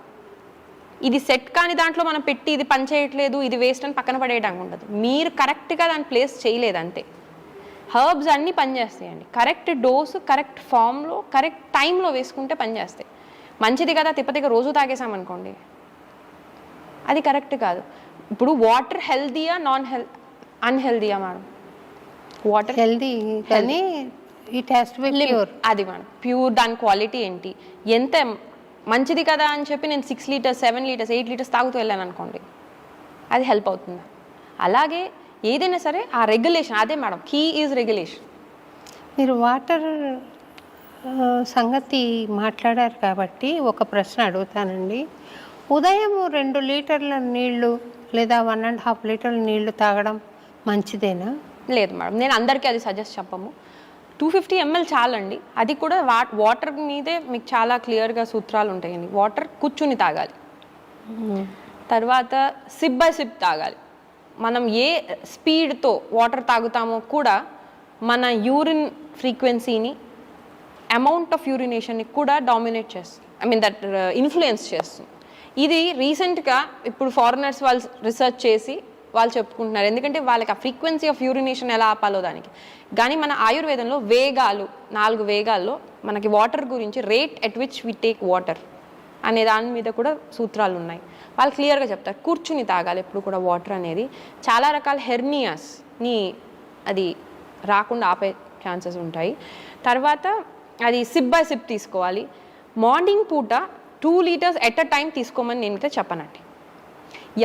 ఇది సెట్ కాని దాంట్లో మనం పెట్టి ఇది పని చేయట్లేదు, ఇది వేస్ట్ అని పక్కన పడేయడానికి ఉండదు. మీరు కరెక్ట్గా దాన్ని ప్లేస్ చేయలేదు అంతే. హర్బ్స్ అన్నీ పనిచేస్తాయండి. కరెక్ట్ డోసు, కరెక్ట్ ఫామ్లో, కరెక్ట్ టైంలో వేసుకుంటే పనిచేస్తాయి. మంచిది కదా తిప్పతిగా రోజు తాగేసామనుకోండి, అది కరెక్ట్ కాదు. ఇప్పుడు వాటర్ హెల్దీయా అన్హెల్దీయా మేడం? వాటర్ హెల్దీ కానీ it has to be pure. అది మేడం ప్యూర్. దాని క్వాలిటీ ఏంటి, ఎంత మంచిది కదా అని చెప్పి నేను 6 లీటర్స్ 7 లీటర్స్ 8 లీటర్స్ తాగుతూ వెళ్ళాను అనుకోండి, అది హెల్ప్ అవుతుందా? అలాగే ఏదైనా సరే ఆ రెగ్యులేషన్, అదే మేడం కీ ఈజ్ రెగ్యులేషన్. మీరు వాటర్ సంగతి మాట్లాడారు కాబట్టి ఒక ప్రశ్న అడుగుతానండి. ఉదయం 2 లీటర్ల నీళ్లు లేదా 1.5 లీటర్ల నీళ్లు తాగడం మంచిదేనా? లేదు మేడం, నేను అందరికీ అది సజెస్ట్ చెప్పము. 250 ml చాలండి. అది కూడా వాటర్ మీదే మీకు చాలా క్లియర్గా సూత్రాలు ఉంటాయండి. వాటర్ కూర్చుని తాగాలి, తర్వాత సిప్ బై సిప్ తాగాలి. మనం ఏ స్పీడ్తో వాటర్ తాగుతామో కూడా మన యూరిన్ ఫ్రీక్వెన్సీని, అమౌంట్ ఆఫ్ యూరినేషన్ని కూడా డామినేట్ చేస్తుంది, దట్ ఇన్ఫ్లుయెన్స్ చేస్తుంది. ఇది రీసెంట్గా ఇప్పుడు ఫారినర్స్ వాళ్ళు రీసెర్చ్ చేసి వాళ్ళు చెప్పుకుంటున్నారు. ఎందుకంటే వాళ్ళకి ఆ ఫ్రీక్వెన్సీ ఆఫ్ యూరినేషన్ ఎలా ఆపాలో దానికి. కానీ మన ఆయుర్వేదంలో వేగాలు, 4 వేగాల్లో మనకి వాటర్ గురించి rate at which we take water అనే దాని మీద కూడా సూత్రాలు ఉన్నాయి. వాళ్ళు క్లియర్గా చెప్తారు కూర్చుని తాగాలి ఎప్పుడు కూడా వాటర్ అనేది. చాలా రకాల హెర్నియాస్ని అది రాకుండా ఆపే ఛాన్సెస్ ఉంటాయి. తర్వాత అది సిప్ బై సిప్ తీసుకోవాలి. మార్నింగ్ పూట 2 లీటర్స్ ఎట్ అ టైం తీసుకోమని నేనైతే చెప్పనండి.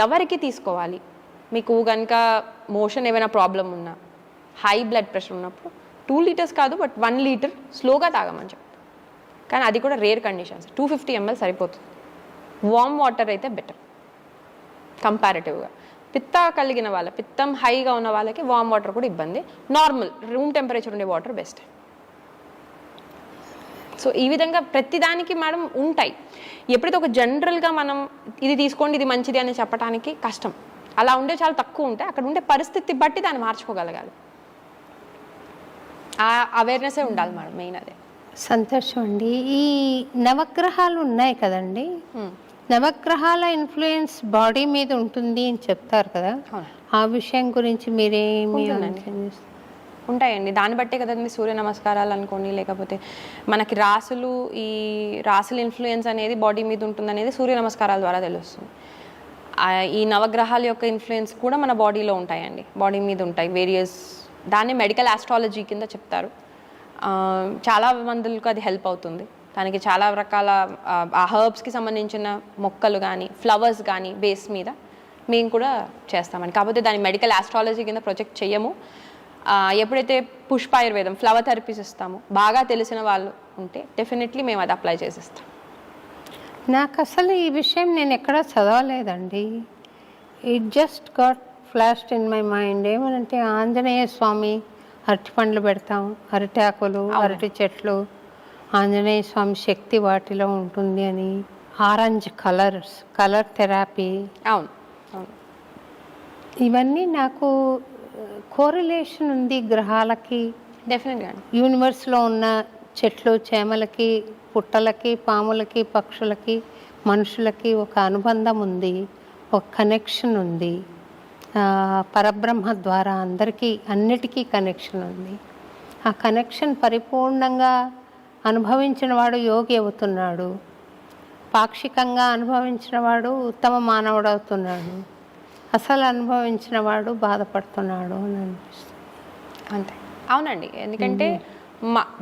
ఎవరికి తీసుకోవాలి, మీకు కనుక మోషన్ ఏమైనా ప్రాబ్లం ఉన్నా, హై బ్లడ్ ప్రెషర్ ఉన్నప్పుడు 2 లీటర్స్ కాదు బట్ 1 లీటర్ స్లోగా తాగమని చెప్తాను. కానీ అది కూడా రేర్ కండిషన్స్. 250 ml సరిపోతుంది. వామ్ వాటర్ అయితే బెటర్ కంపారిటివ్గా. పిత్త కలిగిన వాళ్ళ, పిత్తం హైగా ఉన్న వాళ్ళకి వామ్ వాటర్ కూడా ఇబ్బంది. నార్మల్ రూమ్ టెంపరేచర్ ఉండే వాటర్ బెస్ట్. సో ఈ విధంగా ప్రతిదానికి మేడం ఉంటాయి. ఎప్పుడైతే ఒక జనరల్గా మనం ఇది తీసుకోండి ఇది మంచిది అని చెప్పడానికి కష్టం. అలా ఉండే చాలా తక్కువ ఉంటాయి. అక్కడ ఉండే పరిస్థితి బట్టి దాన్ని మార్చుకోగలగాలి. ఆ అవేర్నెస్సే ఉండాలి మేడం, మెయిన్ అదే. సంతోషం అండి. ఈ నవగ్రహాలు ఉన్నాయి కదండి, నవగ్రహాల ఇన్ఫ్లుయెన్స్ బాడీ మీద ఉంటుంది అని చెప్తారు కదా, ఆ విషయం గురించి మీరేమి ఉంటాయండి. దాన్ని బట్టే కదండి సూర్య నమస్కారాలు అనుకోండి, లేకపోతే మనకి రాసులు, ఈ రాసుల ఇన్ఫ్లుయెన్స్ అనేది బాడీ మీద ఉంటుంది అనేది సూర్య నమస్కారాల ద్వారా తెలుస్తుంది. ఈ నవగ్రహాల యొక్క ఇన్ఫ్లుయెన్స్ కూడా మన బాడీలో ఉంటాయండి, బాడీ మీద ఉంటాయి వేరియస్. దాన్ని మెడికల్ ఆస్ట్రాలజీ కింద చెప్తారు. చాలా మందులకు అది హెల్ప్ అవుతుంది. దానికి చాలా రకాల ఆ హర్బ్స్కి సంబంధించిన మొక్కలు కానీ ఫ్లవర్స్ కానీ బేస్ మీద మేము కూడా చేస్తామండి. కాకపోతే దాన్ని మెడికల్ ఆస్ట్రాలజీ కింద ప్రొజెక్ట్ చేయము. ఎప్పుడైతే పుష్పాయుర్వేదం ఫ్లవర్ థెరపీస్ ఇస్తామో బాగా తెలిసిన వాళ్ళు ఉంటే డెఫినెట్లీ మేము అది అప్లై చేసిస్తాం. నాకు అసలు ఈ విషయం నేను ఎక్కడా చదవలేదండి. It just got flashed in my mind. ఏమనంటే ఆంజనేయ స్వామి అరటి పండ్లు పెడతాం, అరటి ఆకులు, అరటి చెట్లు, ఆంజనేయ స్వామి శక్తి వాటిలో ఉంటుంది అని. ఆరెంజ్ కలర్ థెరపీ, అవును అవును, ఇవన్నీ నాకు కోరిలేషన్ ఉంది గ్రహాలకి, డెఫినెట్గా యూనివర్స్లో ఉన్న చెట్లు చేమలకి, పుట్టలకి, పాములకి, పక్షులకి, మనుషులకి ఒక అనుబంధం ఉంది, ఒక కనెక్షన్ ఉంది. పరబ్రహ్మ ద్వారా అందరికీ అన్నిటికీ కనెక్షన్ ఉంది. ఆ కనెక్షన్ పరిపూర్ణంగా అనుభవించిన వాడు యోగి అవుతున్నాడు, పాక్షికంగా అనుభవించిన వాడు ఉత్తమ మానవుడు అవుతున్నాడు, అసలు అనుభవించిన వాడు బాధపడుతున్నాడు అని అనిపిస్తుంది. అంతే, అవునండి. ఎందుకంటే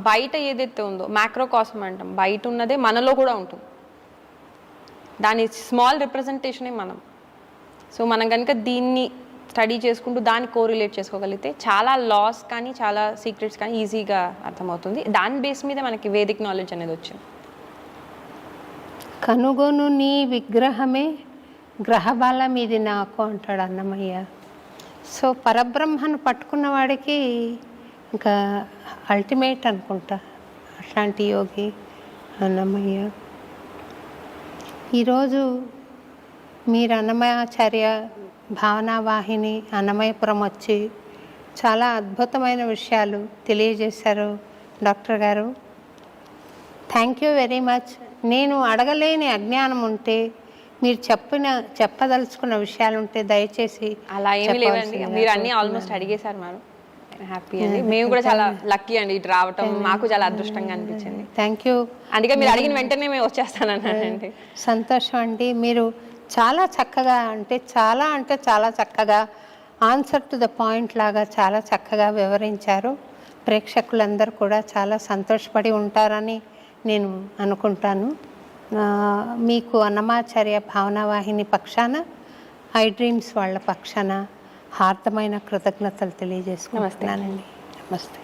బయట ఏదైతే ఉందో మ్యాక్రోకాస్మ్ అంటాం, బయట ఉన్నదే మనలో కూడా ఉంటుంది. దాని స్మాల్ రిప్రజెంటేషనే మనం. సో మనం కనుక దీన్ని స్టడీ చేసుకుంటూ దాన్ని కోరిలేట్ చేసుకోగలిగితే చాలా లాస్ కానీ చాలా సీక్రెట్స్ కానీ ఈజీగా అర్థమవుతుంది. దాని బేస్ మీద మనకి వేదిక్ నాలెడ్జ్ అనేది వచ్చింది. కనుగొను నీ విగ్రహమే గ్రహబలం ఇది నాకు అంటాడు అన్నమయ్య. సో పరబ్రహ్మను పట్టుకున్న వాడికి ఇంకా అల్టిమేట్ అనుకుంటా అట్లాంటి యోగి అన్నమయ్య. ఈరోజు మీరు అన్నమయాచార్య భావనావాహిని అన్నమయపురం వచ్చి చాలా అద్భుతమైన విషయాలు తెలియజేశారు డాక్టర్ గారు. Thank you very much. నేను అడగలేని అజ్ఞానం ఉంటే, మీరు చెప్పదలుచుకున్న విషయాలు ఉంటే దయచేసి. అలా ఏమీ లేవండి, మీరు అన్నీ ఆల్మోస్ట్ అడిగేశారు మేడం. హ్యాపీ అండి, మేము కూడా చాలా లక్కీ అండి ఇటు రావటం, మాకు చాలా అదృష్టంగా అనిపించింది. Thank you. అందుకే మీరు అడిగిన వెంటనే మేము వచ్చేస్తానండి. సంతోషం అండి. మీరు చాలా చక్కగా అంటే చాలా చక్కగా ఆన్సర్ టు ద పాయింట్ లాగా చాలా చక్కగా వివరించారు. ప్రేక్షకులందరూ కూడా చాలా సంతోషపడి ఉంటారని నేను అనుకుంటాను. మీకు అన్నమాచార్య భావనావాహిని పక్షాన, ఐ డ్రీమ్స్ వాళ్ళ పక్షాన హార్దమైన కృతజ్ఞతలు తెలియజేసుకుంటున్నానండి. నమస్తే.